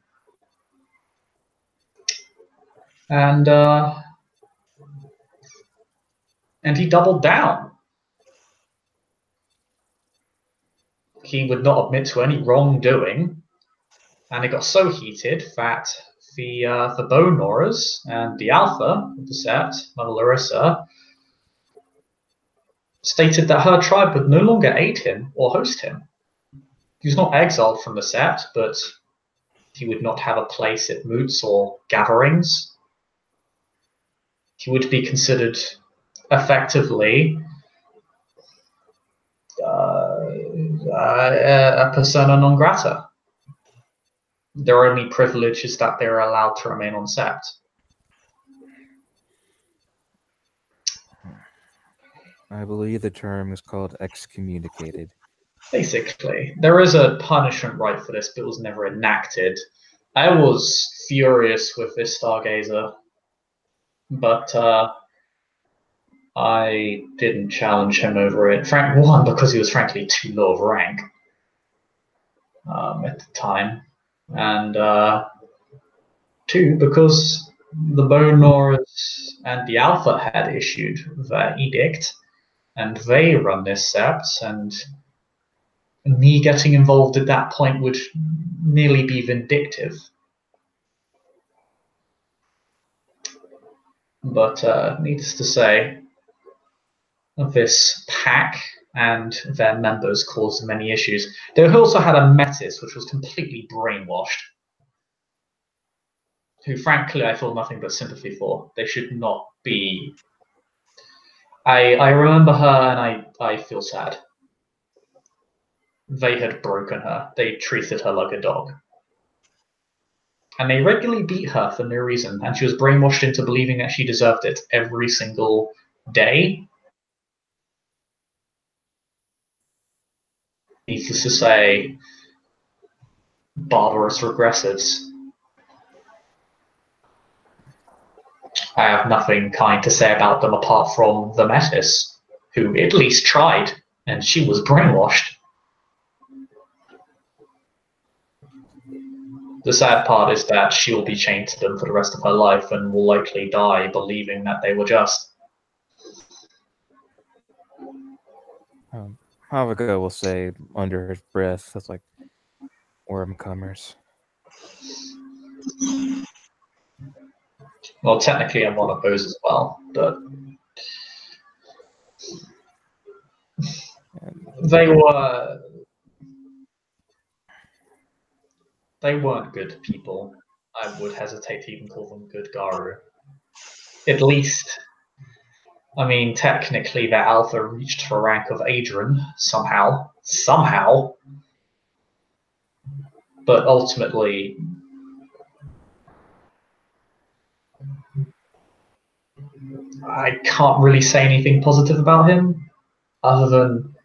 And he doubled down. He would not admit to any wrongdoing, and it got so heated that the Bone Gnawers and the Alpha of the sept, Mother Larissa, stated that her tribe would no longer aid him or host him. He was not exiled from the sept, but he would not have a place at moots or gatherings. He would be considered effectively a persona non grata. Their only privilege is that they're allowed to remain on Sept. I believe the term is called excommunicated. Basically, there is a punishment right for this, but it was never enacted. I was furious with this Stargazer, but I didn't challenge him over it. One, because he was frankly too low of rank at the time, and two, because the Bone Gnawers and the Alpha had issued their edict, and they run this Sept, and me getting involved at that point would nearly be vindictive. But needless to say, this pack and their members caused many issues. They also had a Metis, which was completely brainwashed, who frankly I feel nothing but sympathy for. They should not be. I remember her and I feel sad. They had broken her. They treated her like a dog. And they regularly beat her for no reason, and she was brainwashed into believing that she deserved it every single day. Needless to say, barbarous regressives. I have nothing kind to say about them apart from the Metis, who at least tried, and she was brainwashed. The sad part is that she will be chained to them for the rest of her life and will likely die believing that they were just. Havica will say under his breath, that's like wormcomers. Well, technically I'm one of those as well, but they weren't good people. I would hesitate to even call them good Garu. At least, I mean, technically their Alpha reached the rank of Adrian somehow. But ultimately, I can't really say anything positive about him, other than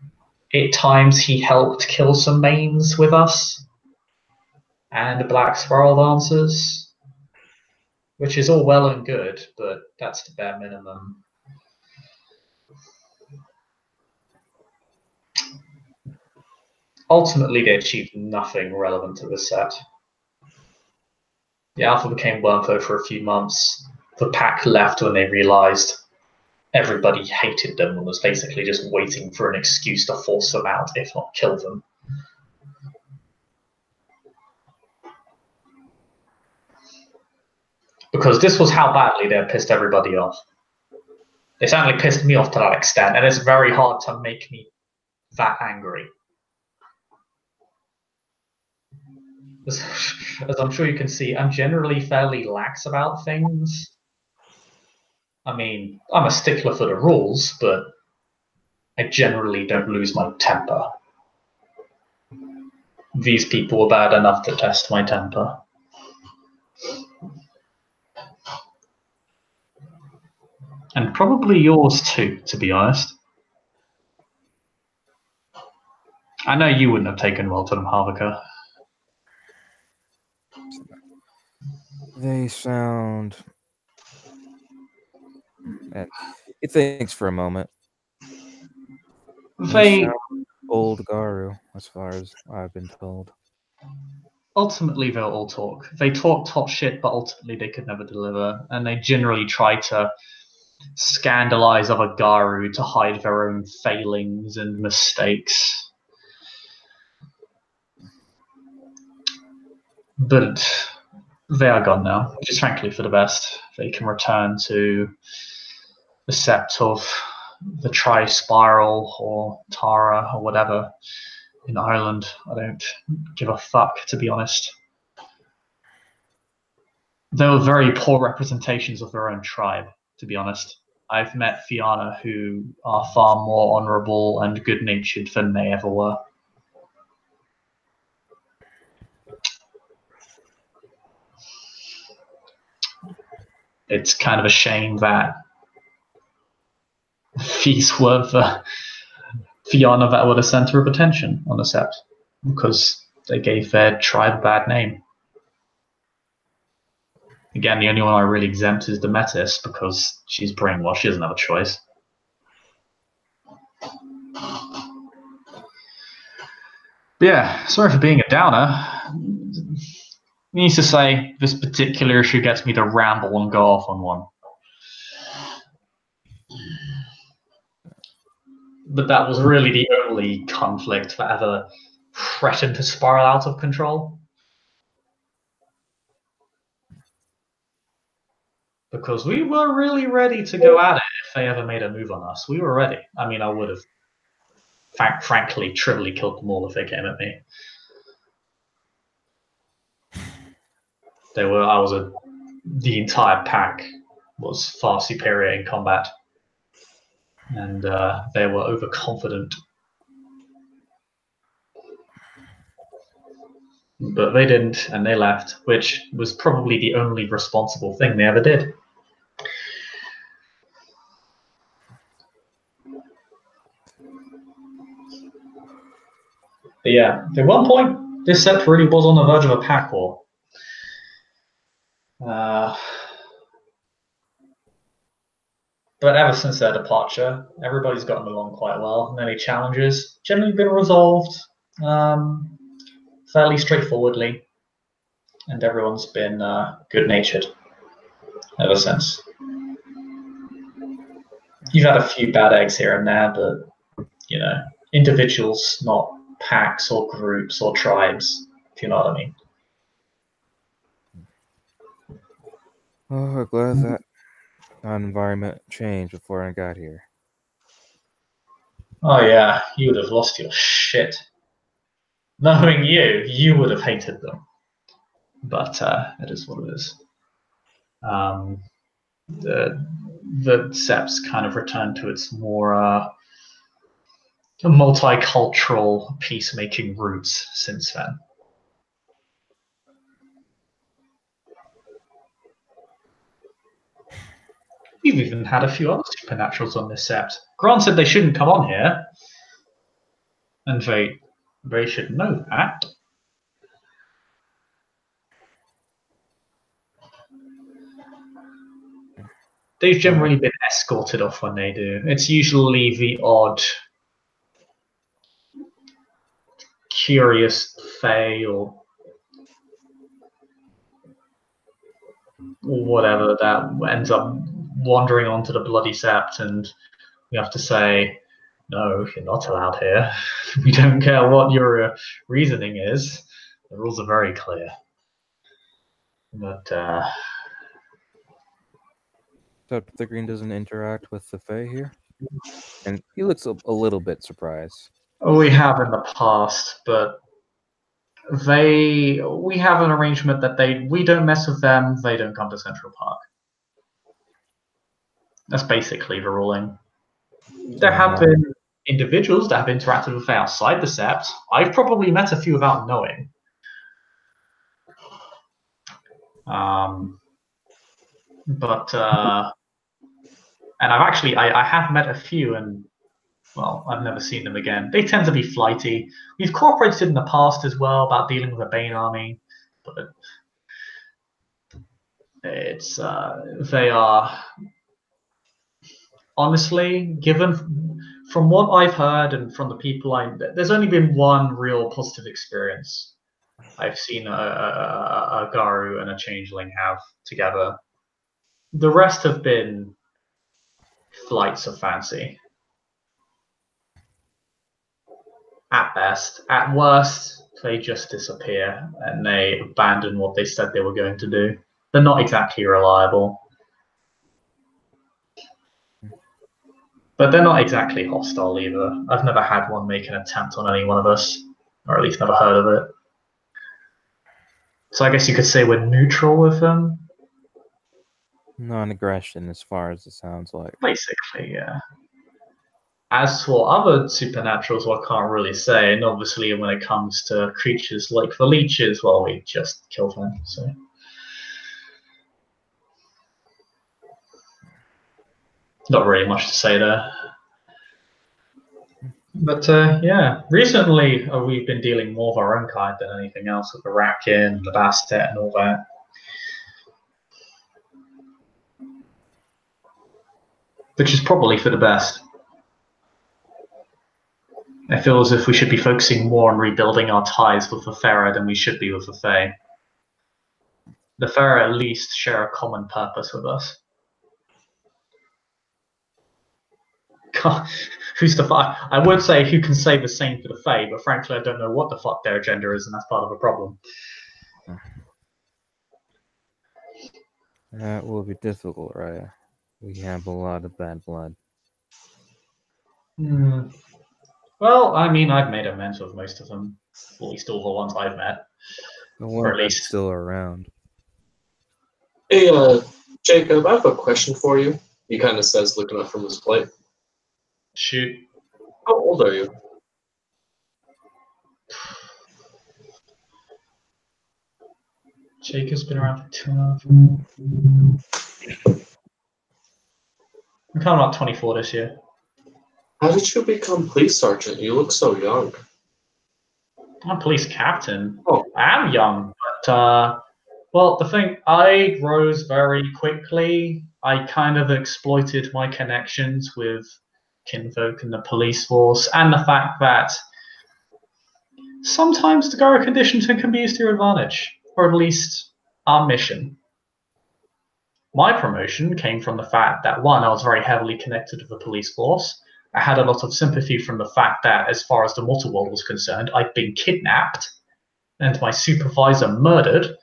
at times he helped kill some mains with us and Black Spiral Dancers, which is all well and good, but that's the bare minimum. Ultimately, they achieved nothing relevant to the set. The Alpha became Wormfoe for a few months. The pack left when they realized everybody hated them and was basically just waiting for an excuse to force them out, if not kill them. Because this was how badly they had pissed everybody off. They certainly pissed me off to that extent, and it's very hard to make me that angry. As I'm sure you can see, I'm generally fairly lax about things. I mean, I'm a stickler for the rules, but I generally don't lose my temper. These people were bad enough to test my temper. And probably yours too, to be honest. I know you wouldn't have taken well to them, Havica. They sound. He thinks for a moment. They sound old Garu, as far as I've been told. Ultimately, they'll all talk. They talk top shit, but ultimately they could never deliver, and they generally try to scandalize other Garu to hide their own failings and mistakes. But they are gone now, which is frankly for the best. They can return to the sept of the Tri-Spiral or Tara or whatever in Ireland. I don't give a fuck, to be honest. They were very poor representations of their own tribe, to be honest. I've met Fianna who are far more honourable and good-natured than they ever were. it's kind of a shame that these were the Fianna that were the center of attention on the Sept, because they gave their tribe a bad name. Again, the only one I really exempt is the Metis, because she's brainwashed, she doesn't have a choice. But yeah, sorry for being a downer. Needs to say, this particular issue gets me to ramble and go off on one. But that was really the only conflict that ever threatened to spiral out of control. Because we were really ready to go at it if they ever made a move on us. We were ready. I mean, I would have, frankly, trivially killed them all if they came at me. The entire pack was far superior in combat. And they were overconfident. But they didn't, and they left, which was probably the only responsible thing they ever did. But yeah, at one point, this Sept really was on the verge of a pack war. But ever since their departure, everybody's gotten along quite well. And any challenges generally been resolved fairly straightforwardly. And everyone's been good-natured ever since. You've had a few bad eggs here and there, but, you know, individuals, not packs or groups or tribes, if you know what I mean. Oh, I'm glad that environment changed before I got here. Oh yeah, you would have lost your shit. Knowing you would have hated them. But it is what it is. The Sept's kind of returned to its more multicultural peacemaking roots since then. We've even had a few other supernaturals on this Sept. Granted, they shouldn't come on here, and they should know that. They've generally been escorted off when they do. It's usually the odd curious fae or whatever that ends up wandering onto the bloody Sept, and we have to say, no, you're not allowed here. We don't care what your reasoning is. The rules are very clear. But So the Green doesn't interact with the Fae here? And he looks a little bit surprised. we have in the past, but we have an arrangement that we don't mess with them, they don't come to Central Park. That's basically the ruling. There have been individuals that have interacted with outside the Sept. I've probably met a few without knowing. And I have met a few, and well, I've never seen them again. They tend to be flighty. We've cooperated in the past as well about dealing with a Bane army, but they are honestly, given from what I've heard and from the people there's only been one real positive experience I've seen a Garu and a Changeling have together. The rest have been flights of fancy. At best. At worst, they just disappear and they abandon what they said they were going to do. They're not exactly reliable. But they're not exactly hostile either. I've never had one make an attempt on any one of us, or at least never heard of it. So I guess you could say we're neutral with them. Non-aggression, as far as it sounds like. Basically, yeah. As for other supernaturals, I can't really say. And obviously, when it comes to creatures like the leeches, well, we just kill them. So Not really much to say there. But yeah, recently we've been dealing more of our own kind than anything else with the Ratkin and the Bastet and all that. Which is probably for the best. I feel as if we should be focusing more on rebuilding our ties with the Pharaoh than we should be with the Fae. The Pharaoh at least share a common purpose with us. God, who's the fuck? I would say who can say the same for the Fae, but frankly I don't know what the fuck their agenda is, and that's part of the problem. That will be difficult, right? We have a lot of bad blood. Well, I mean, I've made amends with most of them. At least all the ones I've met. The Or one at that's least. still around. Hey, Jacob, I have a question for you. He kind of says, looking up from his plate. Shoot. How old are you? Jacob's been around for 2.5. I'm kind of about 24 this year. How did you become police sergeant? You look so young. I'm a police captain. Oh. I am young, but well, the thing, I rose very quickly. I kind of exploited my connections with kinfolk in the police force, and the fact that sometimes the Gara conditions can be used to your advantage, or at least our mission. My promotion came from the fact that, one, I was very heavily connected with the police force. I had a lot of sympathy from the fact that, as far as the mortal world was concerned, I'd been kidnapped and my supervisor murdered.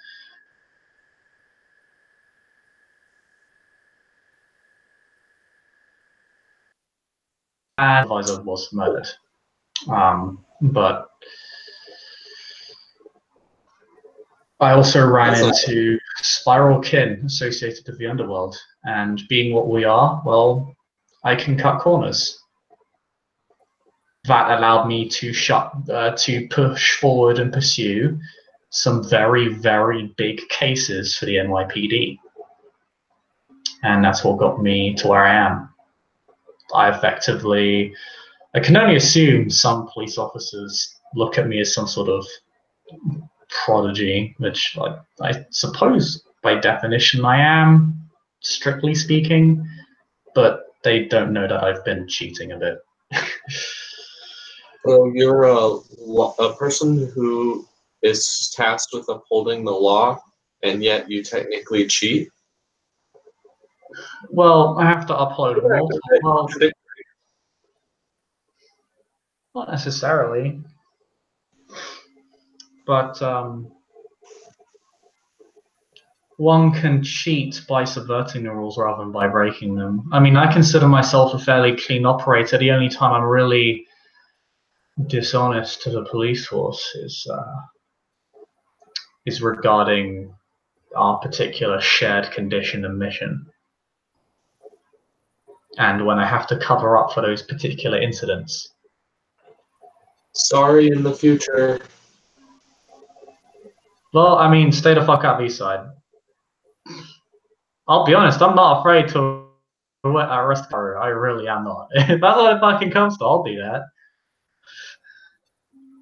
And my supervisor was murdered. But I also ran into spiral kin associated with the underworld, and being what we are, well, I can cut corners. That allowed me to push forward and pursue some very, very big cases for the NYPD. And that's what got me to where I am. I can only assume some police officers look at me as some sort of prodigy, which I suppose by definition I am, strictly speaking, but they don't know that I've been cheating a bit. Well, you're a person who is tasked with upholding the law, and yet you technically cheat? Well, I have to upload multiple. Well, not necessarily, but one can cheat by subverting the rules rather than by breaking them. I mean, I consider myself a fairly clean operator. The only time I'm really dishonest to the police force is regarding our particular shared condition and mission. And when I have to cover up for those particular incidents. Sorry in the future. Well, I mean, stay the fuck out of Eastside. I'll be honest, I'm not afraid to arrest her. I really am not. If that's what it fucking comes to, I'll do that.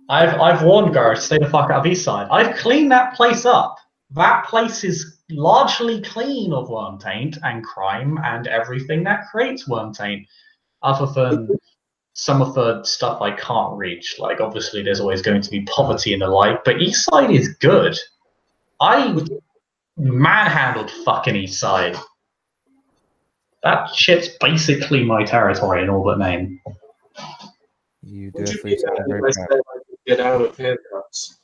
I've warned guards, stay the fuck out of Eastside. I've cleaned that place up. That place is largely clean of worm taint and crime and everything that creates worm taint, other than some of the stuff I can't reach. Like, obviously, there's always going to be poverty and the like, but Eastside is good. I manhandled fucking Eastside. That shit's basically my territory in all but name. You Would you definitely be said mad very if I said I could get out of handcuffs?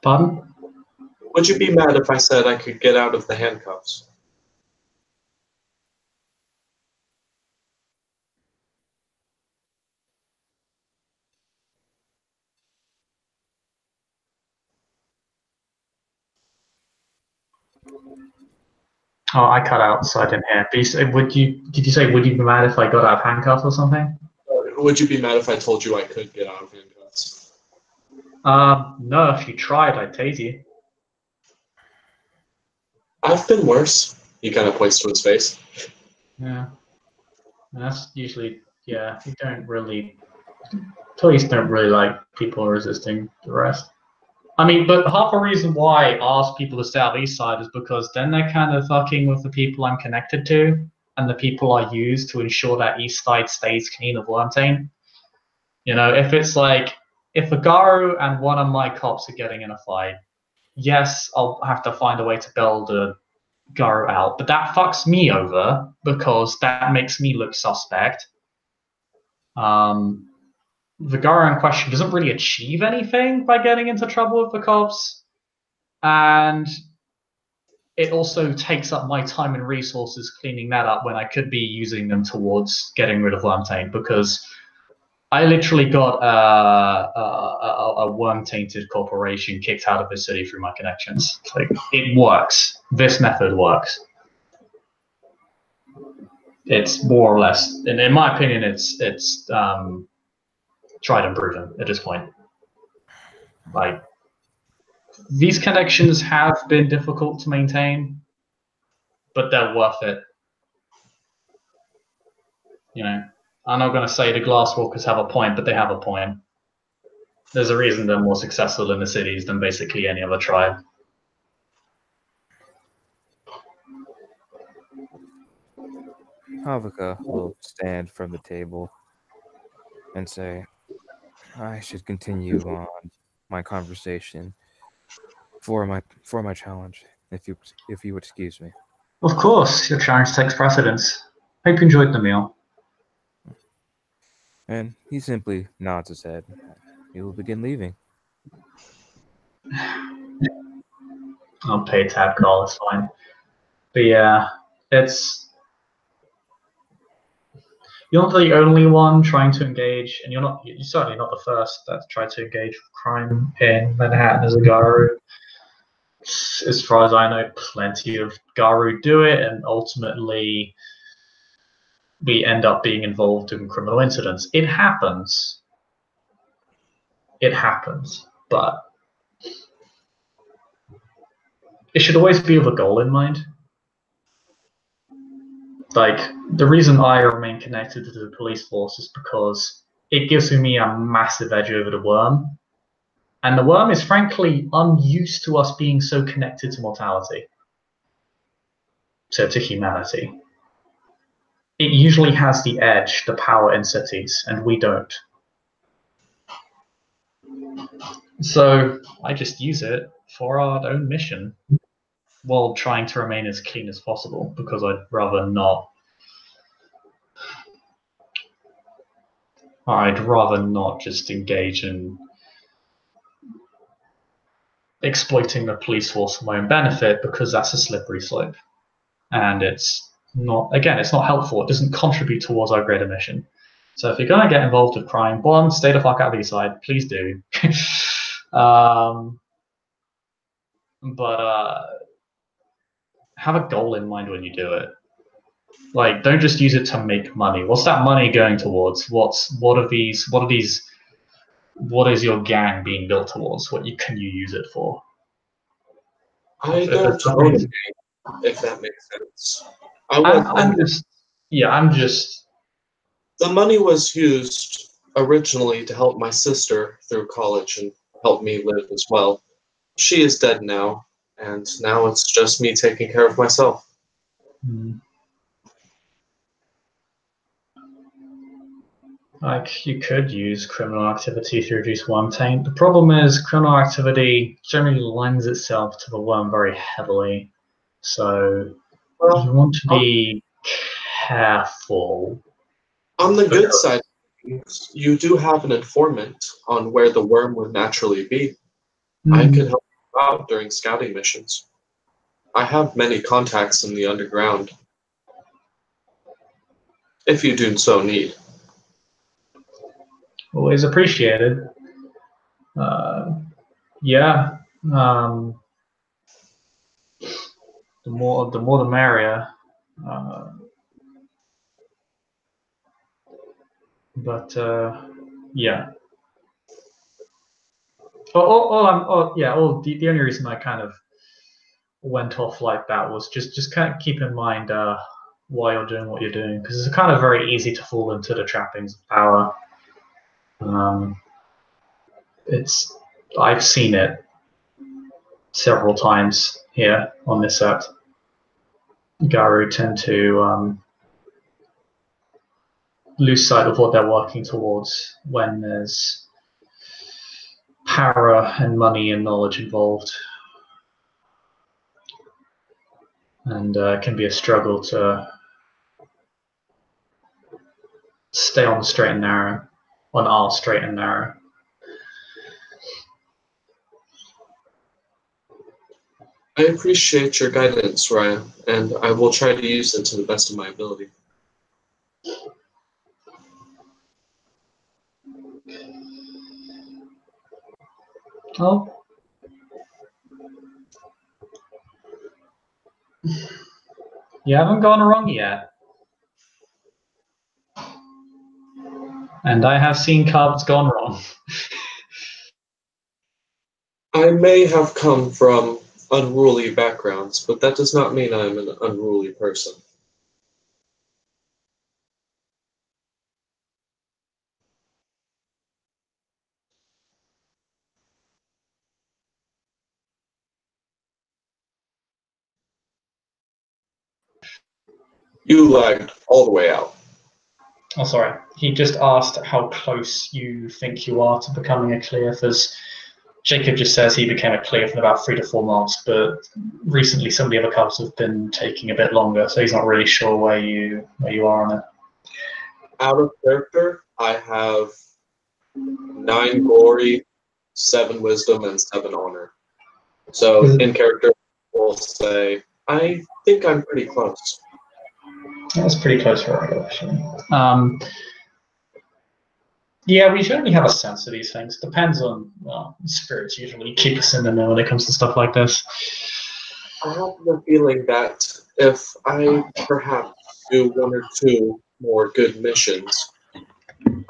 Pardon? Would you be mad if I said I could get out of the handcuffs? Oh, I cut out, so I didn't hear. But did you say, would you be mad if I got out of handcuffs or something? Would you be mad if I told you I could get out of handcuffs? No, if you tried, I'd tase you. I've been worse. He kind of points to his face. Yeah. And that's usually, yeah, you don't really, police don't really like people resisting arrest. I mean, but half the reason why I ask people to stay out east side is because then they're kind of fucking with the people I'm connected to and the people I use to ensure that east side stays clean of Wormtaine. You know, if it's like, if a Garu and one of my cops are getting in a fight, yes, I'll have to find a way to build a Garu out, but that fucks me over because that makes me look suspect. The Garu in question doesn't really achieve anything by getting into trouble with the cops, and it also takes up my time and resources cleaning that up when I could be using them towards getting rid of Wormtaine, because I literally got a worm-tainted corporation kicked out of the city through my connections. Like, it works. This method works. It's more or less, and in my opinion, it's tried and proven at this point. Like, these connections have been difficult to maintain, but they're worth it. You know, I'm not going to say the Glasswalkers have a point, but they have a point. There's a reason they're more successful in the cities than basically any other tribe. Havica will stand from the table and say, I should continue on my conversation for my challenge, if you would excuse me. Of course, your challenge takes precedence. Hope you enjoyed the meal. And he simply nods his head. He will begin leaving. I'll pay tab call, it's fine. But yeah, you're not the only one trying to engage, and you're certainly not the first that tried to engage with crime in Manhattan as a Garu. As far as I know, plenty of Garu do it, and ultimately we end up being involved in criminal incidents. It happens. It happens, but it should always be with a goal in mind. Like, the reason I remain connected to the police force is because it gives me a massive edge over the worm. And the worm is frankly unused to us being so connected to mortality. To humanity. It usually has the edge, the power in cities, and we don't. So I just use it for our own mission while trying to remain as clean as possible, because I'd rather not just engage in exploiting the police force for my own benefit, because that's a slippery slope. And it's not helpful. It doesn't contribute towards our greater mission. So if you're going to get involved with crime, one, stay the fuck out of the side. Please do. But have a goal in mind when you do it. Like, don't just use it to make money. What's that money going towards? What is your gang being built towards? What can you use it for? I don't own a gang, if that makes sense. I'm just. The money was used originally to help my sister through college and help me live as well. She is dead now, and now it's just me taking care of myself. Like, you could use criminal activity to reduce worm taint. The problem is criminal activity generally lends itself to the worm very heavily. So you want to be careful. On the good side, you do have an informant on where the worm would naturally be. I could help you out during scouting missions. I have many contacts in the underground, if you do so need. Always appreciated. Yeah. The more the merrier. Yeah. The only reason I kind of went off like that was just kind of keep in mind why you're doing what you're doing, because it's kind of very easy to fall into the trappings of power. I've seen it several times here on this set. Garu tend to lose sight of what they're working towards when there's power and money and knowledge involved, and it can be a struggle to stay on the straight and narrow, on our straight and narrow. I appreciate your guidance, Ryan, and I will try to use it to the best of my ability. Oh. You haven't gone wrong yet. And I have seen Cubs gone wrong. I may have come from unruly backgrounds, but that does not mean I'm an unruly person. You lagged all the way out. Oh, sorry. He just asked how close you think you are to becoming a Clearth, as Jacob just says he became a Clearth in about 3 to 4 months, but recently some of the other Cubs have been taking a bit longer, so he's not really sure where you are on it. Out of character, I have 9 glory, 7 wisdom, and 7 honor. So in character, we'll say I think I'm pretty close. That's pretty close for right, actually. Yeah, we generally have a sense of these things. Depends on, well, spirits usually keep us in the know when it comes to stuff like this. I have the feeling that if I perhaps do 1 or 2 more good missions,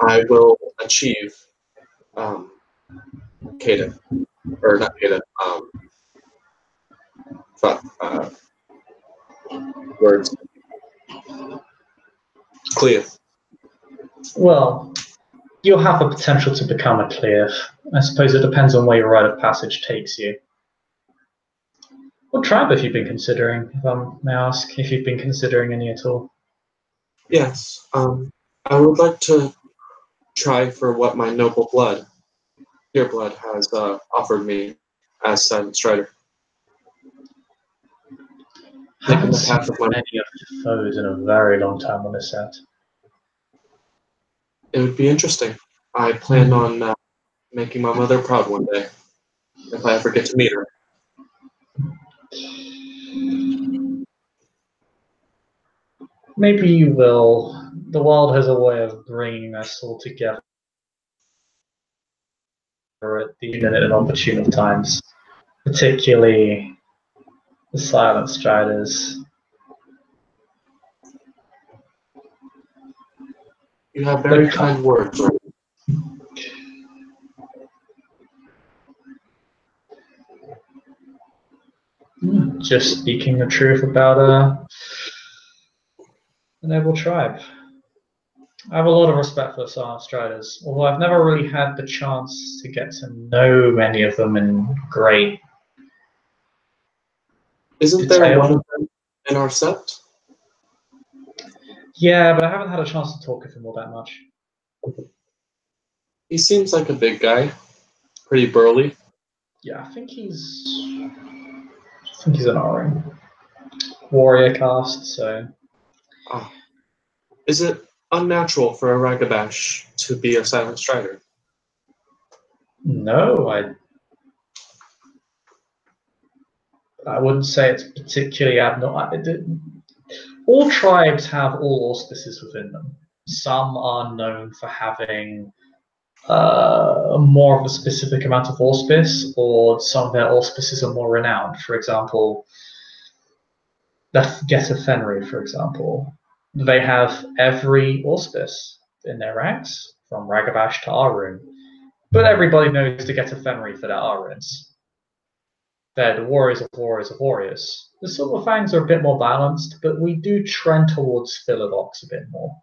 I will achieve Caden. Or not Caden, words. Clearth. Well, you'll have the potential to become a Clearth. I suppose it depends on where your rite of passage takes you. What tribe have you been considering, if I may ask, if you've been considering any at all? Yes, I would like to try for what my noble blood, Pure Blood, has offered me as Silent Strider. I haven't seen any of the foes in a very long time on this set. It would be interesting. I plan on making my mother proud one day, if I ever get to meet her. Maybe you will. The world has a way of bringing us all together at the unit and opportune times, particularly the Silent Striders. You have very kind words. Just speaking the truth about a noble tribe. I have a lot of respect for the Silent Striders, although I've never really had the chance to get to know many of them in great Isn't detail. there one of them in our sept? Yeah, but I haven't had a chance to talk with him all that much. He seems like a big guy, pretty burly. Yeah, I think he's an Orin warrior caste, so. Oh. Is it unnatural for a Ragabash to be a Silent Strider? No, I wouldn't say it's particularly abnormal. All tribes have all auspices within them. Some are known for having more of a specific amount of auspice, or some of their auspices are more renowned. For example, the Geta Fenrir, for example, they have every auspice in their ranks, from Ragabash to Arun. But everybody knows to Geta Fenrir for their Aruns. they're the warriors of warriors of warriors. The Silver Fangs are a bit more balanced, but we do trend towards Philodox a bit more.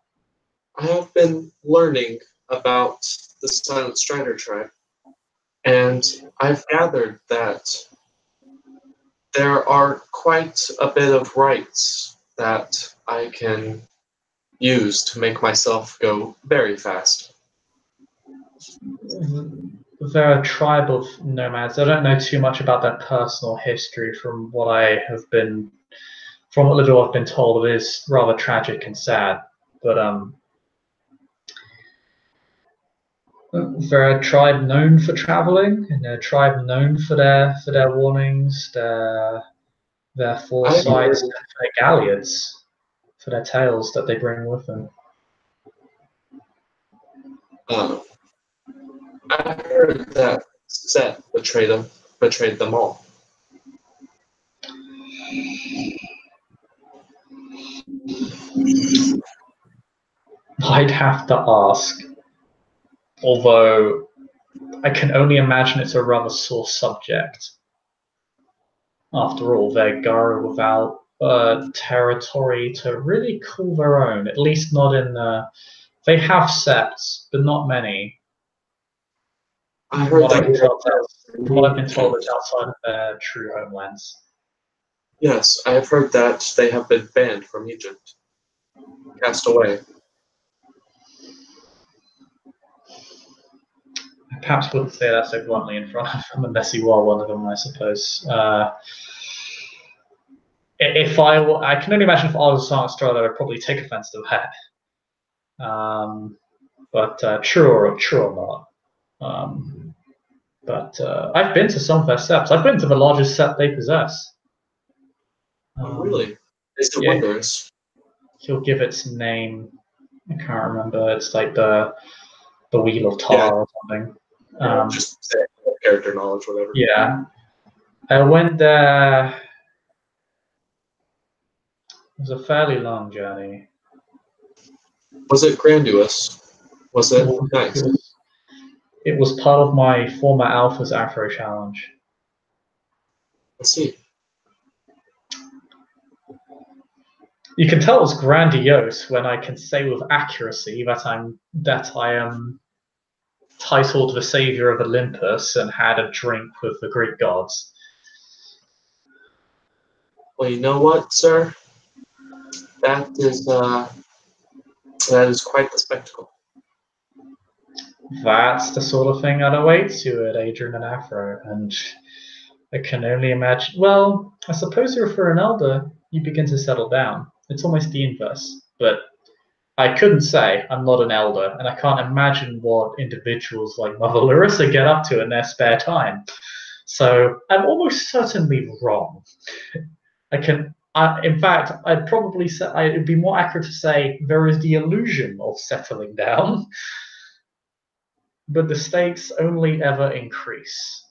I have been learning about the Silent Strider tribe, and I've gathered that there are quite a bit of rites that I can use to make myself go very fast. They're a tribe of nomads. I don't know too much about their personal history. From what little I've been told, it is rather tragic and sad. But they're a tribe known for traveling, and they're a tribe known for their warnings, their foresights, and for their galleons, for their tales that they bring with them. I heard that Set betrayed them all. I'd have to ask, although I can only imagine it's a rather sore subject. After all, they're Garu without territory to really call their own, at least not in the... They have septs, but not many. I heard From what I've been told, it's outside of their true homelands. Yes, I have heard that they have been banned from Egypt, cast away. I perhaps wouldn't say that so bluntly in front of a messy wall, one of them, I suppose. I can only imagine if I was a Silent Strider, I would probably take offense to that. But true or not. But I've been to some of their septs. I've been to the largest sept they possess. Really? Is it yeah. wondrous? He'll give its name. I can't remember. It's like the Wheel of Tar or something. Just say character knowledge, whatever. Yeah. I went there. It was a fairly long journey. Was it grandiose? Was it nice? It was part of my former Alpha's Afro Challenge. Let's see. You can tell it was grandiose when I can say with accuracy that I am titled the Savior of Olympus and had a drink with the Greek gods. Well, you know what, sir? That is quite the spectacle. That's the sort of thing that awaits you at Adrian and Afro, and I can only imagine. Well, I suppose you're for an elder, you begin to settle down. It's almost the inverse, but I couldn't say I'm not an elder, and I can't imagine what individuals like Mother Larissa get up to in their spare time. So I'm almost certainly wrong. In fact, I'd probably say it'd be more accurate to say there is the illusion of settling down, but the stakes only ever increase.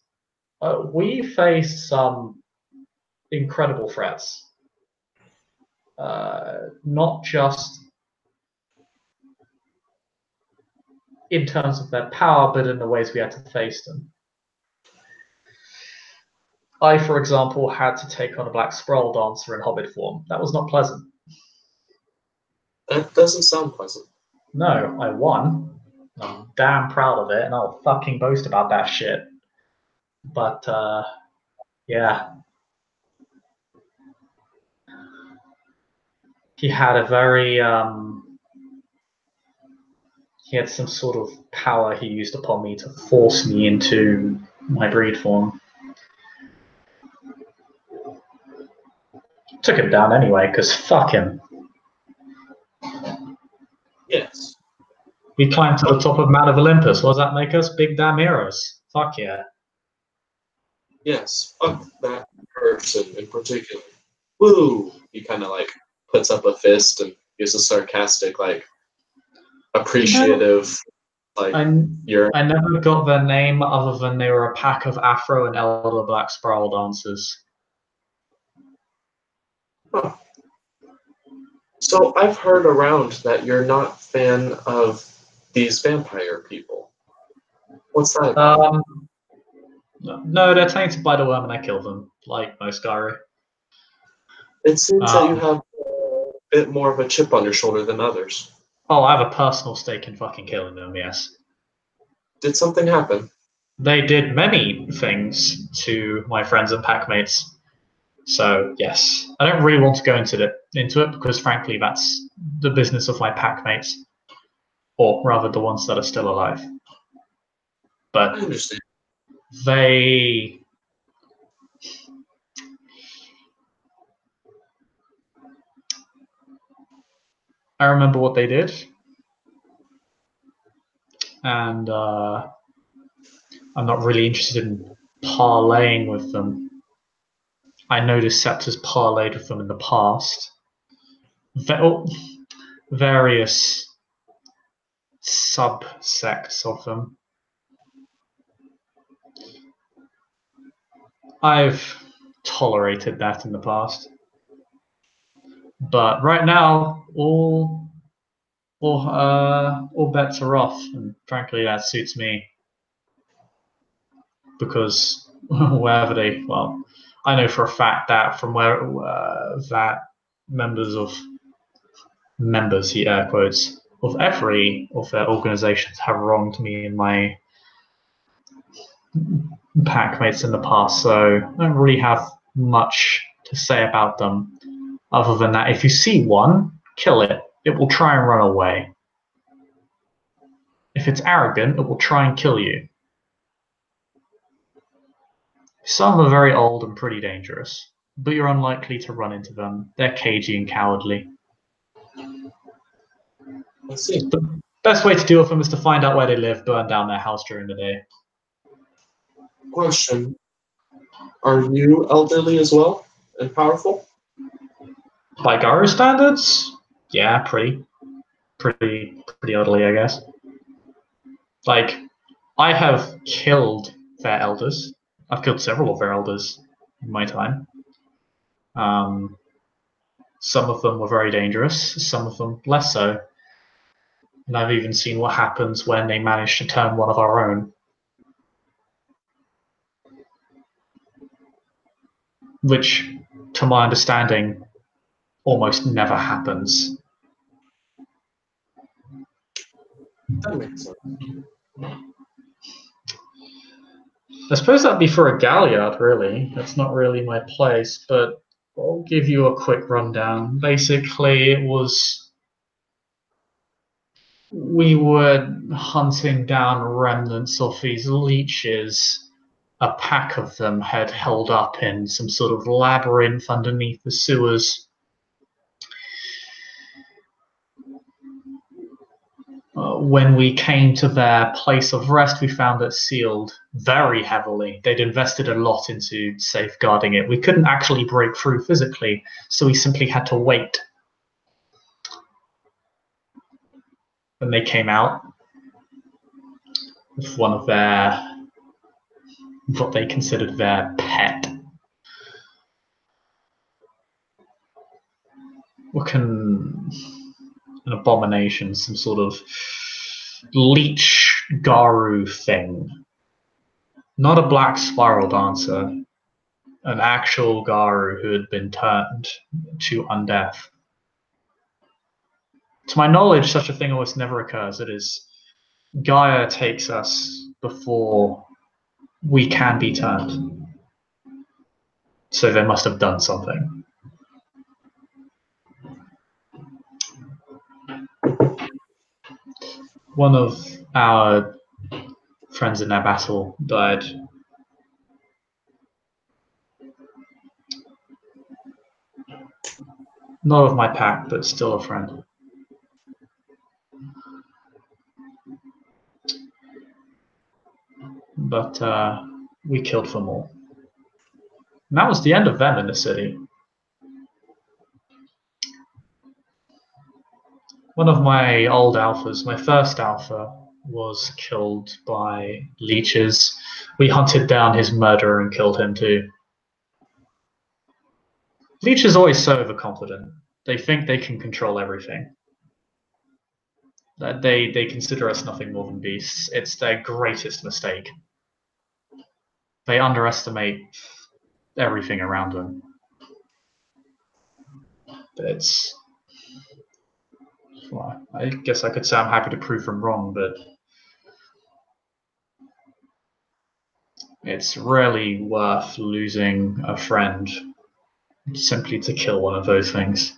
We face some incredible threats, not just in terms of their power, but in the ways we had to face them. I, for example, had to take on a Black Sprawl dancer in Hobbit form. That was not pleasant. That doesn't sound pleasant. No, I won. I'm damn proud of it, and I'll fucking boast about that shit. But, yeah. He had a very, he had some sort of power he used upon me to force me into my breed form. Took him down anyway, because fuck him. Yes. We climbed to the top of Mount of Olympus. What does that make us? Big damn heroes. Fuck yeah. Yes. Fuck that person in particular. Woo! He kind of like puts up a fist and gives a sarcastic, like, appreciative, like, I never got their name other than they were a pack of Afro and Elder Black Sprawl dancers. Huh. So I've heard around that you're not a fan of these vampire people. What's that about? No, they're tainted by the worm and I kill them. like most Garu. It seems that you have a bit more of a chip on your shoulder than others. Oh, I have a personal stake in fucking killing them, yes. Did something happen? They did many things to my friends and packmates. So, yes. I don't really want to go into it because, frankly, that's the business of my packmates. Or rather, the ones that are still alive. I But understand. they... I remember what they did. And I'm not really interested in parlaying with them. I know Deceptors parlayed with them in the past. Various subsects of them. I've tolerated that in the past. But right now, all bets are off, and frankly, that suits me. Because wherever I know for a fact that from where that members, he air quotes, of every of their organizations have wronged me and my packmates in the past, so I don't really have much to say about them other than that if you see one, kill it. It will try and run away. If it's arrogant, it will try and kill you. Some are very old and pretty dangerous, but you're unlikely to run into them. They're cagey and cowardly. I see. The best way to deal with them is to find out where they live, burn down their house during the day. Question. Are you elderly as well and powerful? By Garu standards, yeah, pretty elderly, I guess. Like, I have killed their elders. I've killed several of their elders in my time. Some of them were very dangerous, some of them less so. And I've even seen what happens when they manage to turn one of our own. Which, to my understanding, almost never happens. That makes sense. I suppose that'd be for a galliard, really. That's not really my place, but I'll give you a quick rundown. Basically, it was... we were hunting down remnants of these leeches. A pack of them had held up in some sort of labyrinth underneath the sewers. When we came to their place of rest, we found it sealed very heavily. They'd invested a lot into safeguarding it. We couldn't actually break through physically, so we simply had to wait. When they came out with one of what they considered their pet. An abomination, some sort of leech Garu thing. Not a black spiral dancer, an actual Garu who had been turned to undeath. To my knowledge, such a thing almost never occurs. It is Gaia takes us before we can be turned. So they must have done something. One of our friends in that battle died. Not of my pack, but still a friend. But we killed them all. And that was the end of them in the city. One of my old alphas, my first alpha, was killed by leeches. We hunted down his murderer and killed him too. Leech is always so overconfident. They think they can control everything. That they consider us nothing more than beasts. It's their greatest mistake. They underestimate everything around them. It's, well, I guess I could say I'm happy to prove them wrong, but it's rarely worth losing a friend simply to kill one of those things.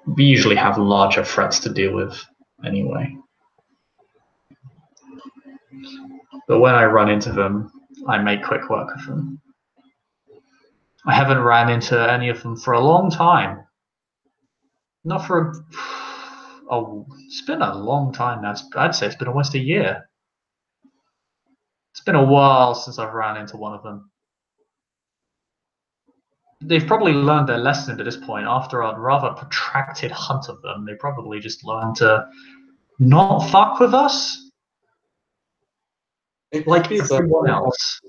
We usually have larger threats to deal with anyway. But when I run into them, I make quick work of them. I haven't ran into any of them for a long time. Not for it's been a long time now. I'd say it's been almost a year. It's been a while since I've ran into one of them. They've probably learned their lesson to this point. After a rather protracted hunt of them, they probably just learned to not fuck with us like everyone else.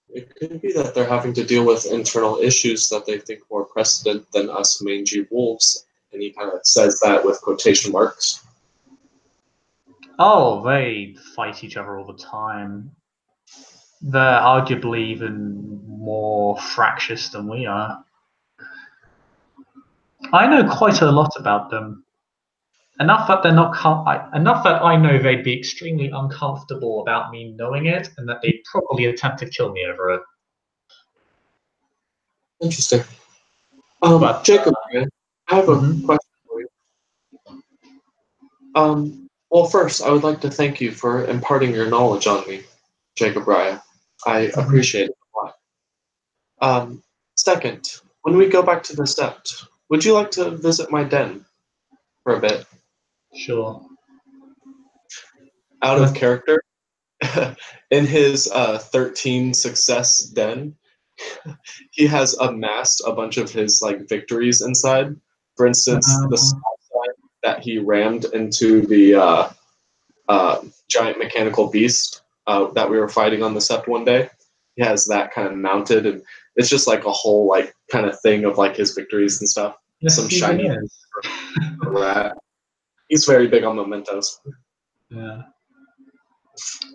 It could be that they're having to deal with internal issues that they think more precedent than us mangy wolves, and he kind of says that with quotation marks. Oh, they fight each other all the time. They're arguably even more fractious than we are. I know quite a lot about them. Enough that they're not enough that I know they'd be extremely uncomfortable about me knowing it, and that they'd probably attempt to kill me over it. Interesting. But, Jacob, I have a question for you. Well, first, I would like to thank you for imparting your knowledge on me, Jacob Raya. I appreciate it a lot. Second, when we go back to the Sept, would you like to visit my den for a bit? Sure. Out of character, in his 13 success den, he has amassed a bunch of his like victories inside. For instance, the stop sign that he rammed into the giant mechanical beast that we were fighting on the Sept one day. He has that kind of mounted, and it's just like a whole like kind of thing of like his victories and stuff. Yes, some shiny rat. He's very big on mementos. Yeah.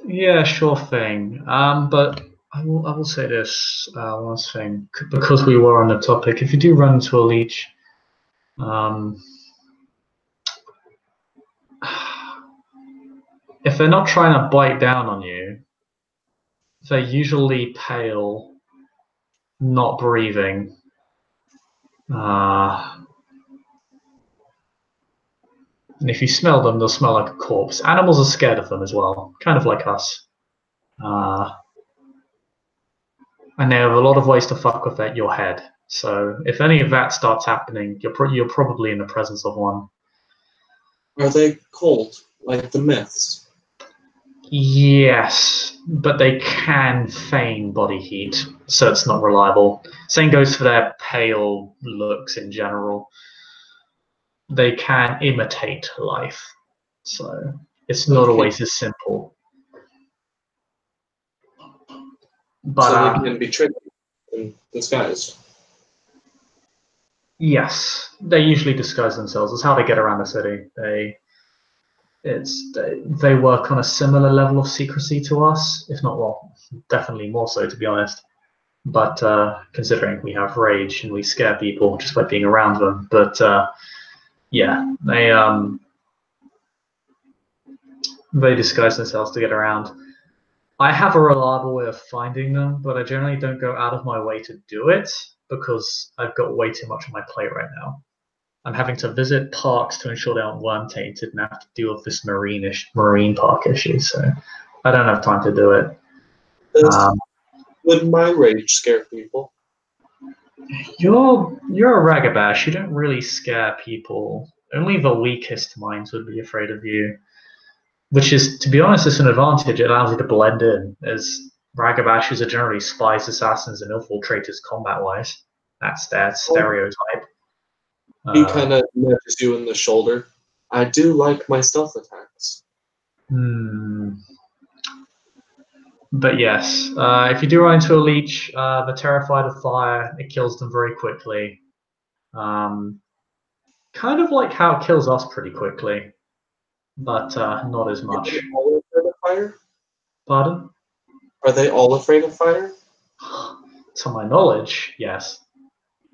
Yeah, sure thing. But I will say this one thing, because we were on the topic. If you do run into a leech, if they're not trying to bite down on you, they're usually pale, not breathing. And if you smell them, they'll smell like a corpse. Animals are scared of them as well, kind of like us. And they have a lot of ways to fuck with your head. So if any of that starts happening, you're probably in the presence of one. Are they cold, like the myths? Yes, but they can feign body heat, so it's not reliable. Same goes for their pale looks in general. They can imitate life, so it's not always as simple. But so they can be tricked in disguise. Yes, they usually disguise themselves. It's how they get around the city. They work on a similar level of secrecy to us, if not, well, definitely more so, to be honest. But considering we have rage and we scare people just by being around them, but yeah, they disguise themselves to get around. I have a reliable way of finding them, but I generally don't go out of my way to do it because I've got way too much on my plate right now. I'm having to visit parks to ensure they aren't worm tainted and have to deal with this marine park issue, so I don't have time to do it. Would my rage scare people? You're a ragabash. You don't really scare people. Only the weakest minds would be afraid of you. Which is, to be honest, it's an advantage. It allows you to blend in, as ragabashes are generally spies, assassins, and infiltrators combat-wise. That's their stereotype. He kind of nudges you in the shoulder. I do like my stealth attacks. But yes, if you do run into a leech, they're terrified of fire. It kills them very quickly. Kind of like how it kills us pretty quickly, but not as much. Are they all afraid of fire? Pardon? Are they all afraid of fire? To my knowledge, yes.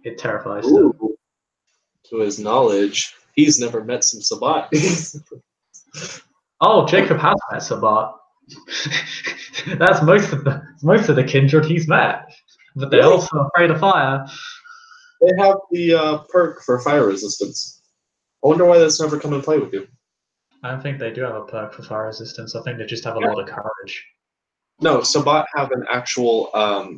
It terrifies him. Ooh. To his knowledge, he's never met some Sabat. Oh, Jacob has met Sabat. That's most of the kindred he's met. But they're Really? also afraid of fire. They have the perk for fire resistance. I wonder why that's never come and play with you. I don't think they do have a perk for fire resistance. I think they just have a lot of courage. No, Sabat have an actual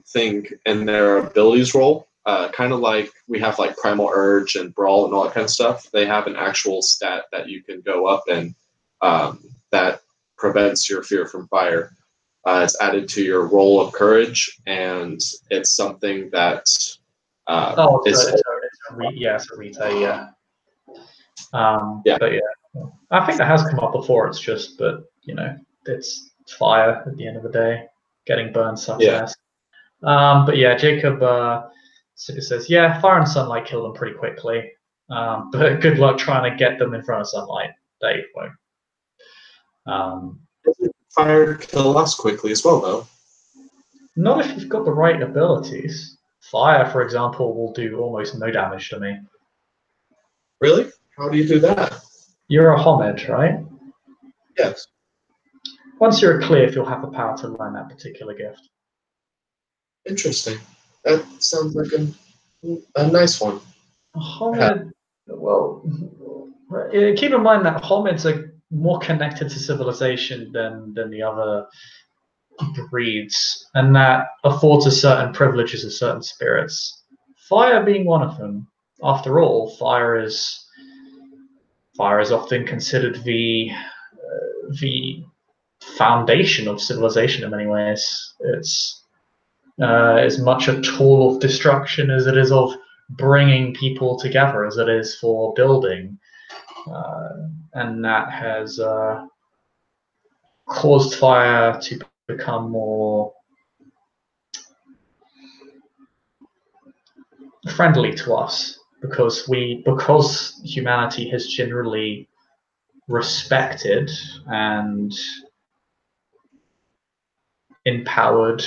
thing in their abilities roll. Kind of like we have like Primal Urge and Brawl and all that kind of stuff. They have an actual stat that you can go up and that prevents your fear from fire. It's added to your roll of courage, and it's something that it's a retail, yeah. Yeah. But yeah, I think that has come up before. It's just that it's fire at the end of the day. Getting burned sucks ass. But yeah, Jacob says, yeah, fire and sunlight kill them pretty quickly. But good luck trying to get them in front of sunlight. They won't. Fire kill us quickly as well, though. Not if you've got the right abilities. Fire, for example, will do almost no damage to me. Really? How do you do that? You're a homage, right? Yes. Once you're a clear, you'll have the power to learn that particular gift. Interesting. That sounds like a nice one. Homid, well, keep in mind that homids are more connected to civilization than the other breeds, and that affords us certain privileges of certain spirits. Fire being one of them. After all, fire is often considered the foundation of civilization in many ways. It's as much a tool of destruction as it is of bringing people together, as it is for building, and that has caused fire to become more friendly to us because humanity has generally respected and empowered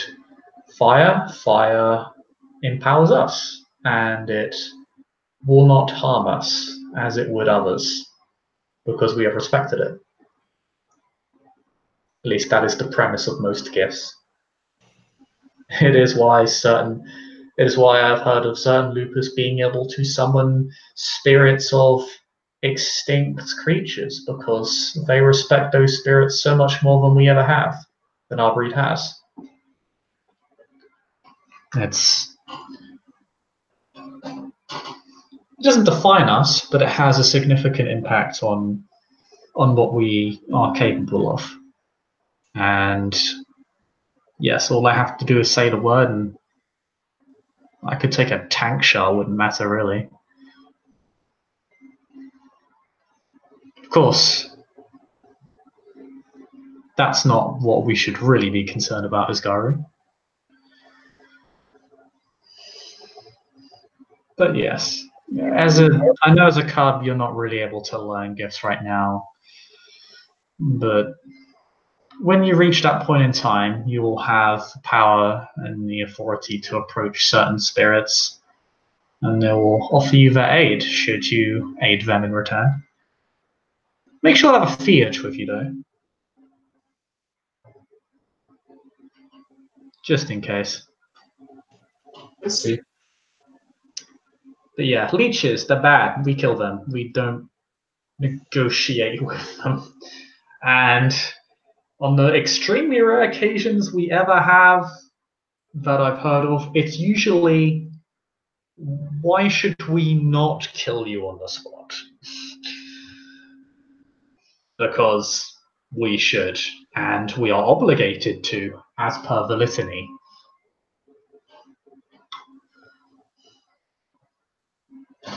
fire. Fire empowers us, and it will not harm us as it would others because we have respected it. At least that is the premise of most gifts. It is why I've heard of certain lupus being able to summon spirits of extinct creatures because they respect those spirits so much more than we ever have, than our breed has. It doesn't define us, but it has a significant impact on what we are capable of. And yes, all I have to do is say the word, and I could take a tank shell, wouldn't matter really. Of course, that's not what we should really be concerned about as Garu. But yes, I know as a cub you're not really able to learn gifts right now, but when you reach that point in time, you will have the power and the authority to approach certain spirits, and they will offer you their aid should you aid them in return. Make sure to have a Theurge with you though, just in case. I see. But yeah, leeches, they're bad. We kill them. We don't negotiate with them. And on the extremely rare occasions we ever have that I've heard of, it's usually, why should we not kill you on the spot? Because we should, and we are obligated to, as per the litany.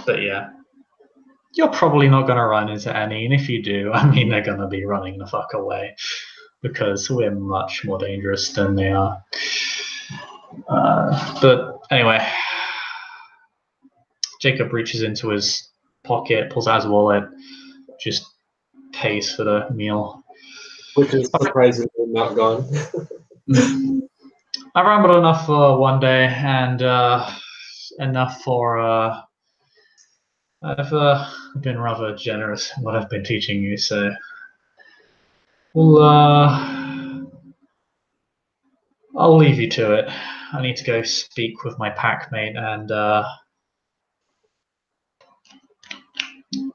But yeah, you're probably not going to run into any, and if you do, I mean, they're going to be running the fuck away because we're much more dangerous than they are. But anyway, Jacob reaches into his pocket, pulls out his wallet, just pays for the meal. Which is surprisingly not gone. I rambled enough for one day, and enough for. I've been rather generous in what I've been teaching you, so well, I'll leave you to it. I need to go speak with my packmate and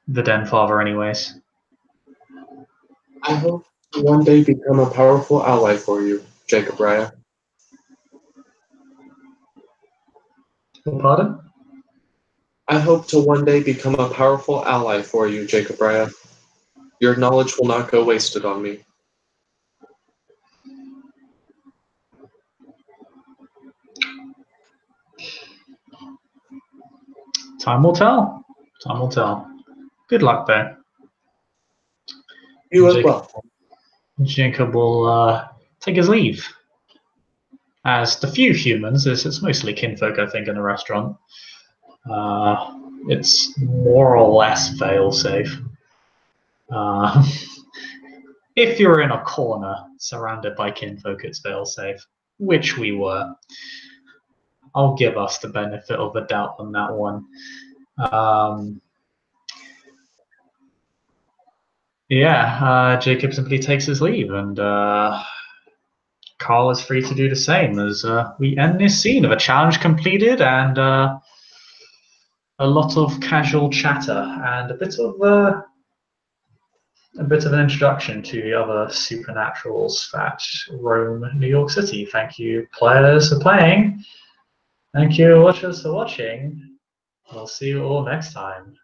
the Den Father, anyways. I hope to one day become a powerful ally for you, Jacob Raya. Pardon? I hope to one day become a powerful ally for you, Jacob Raya. Your knowledge will not go wasted on me. Time will tell. Time will tell. Good luck, though. You as well. Jacob will take his leave. As the few humans, it's mostly kinfolk, I think, in the restaurant. It's more or less fail-safe. If you're in a corner surrounded by kinfolk, it's fail-safe, which we were. I'll give us the benefit of the doubt on that one. Jacob simply takes his leave, and Karl is free to do the same as we end this scene of a challenge completed and a lot of casual chatter and a bit of an introduction to the other supernaturals that roam New York City. Thank you, players, for playing. Thank you, watchers, for watching. We'll see you all next time.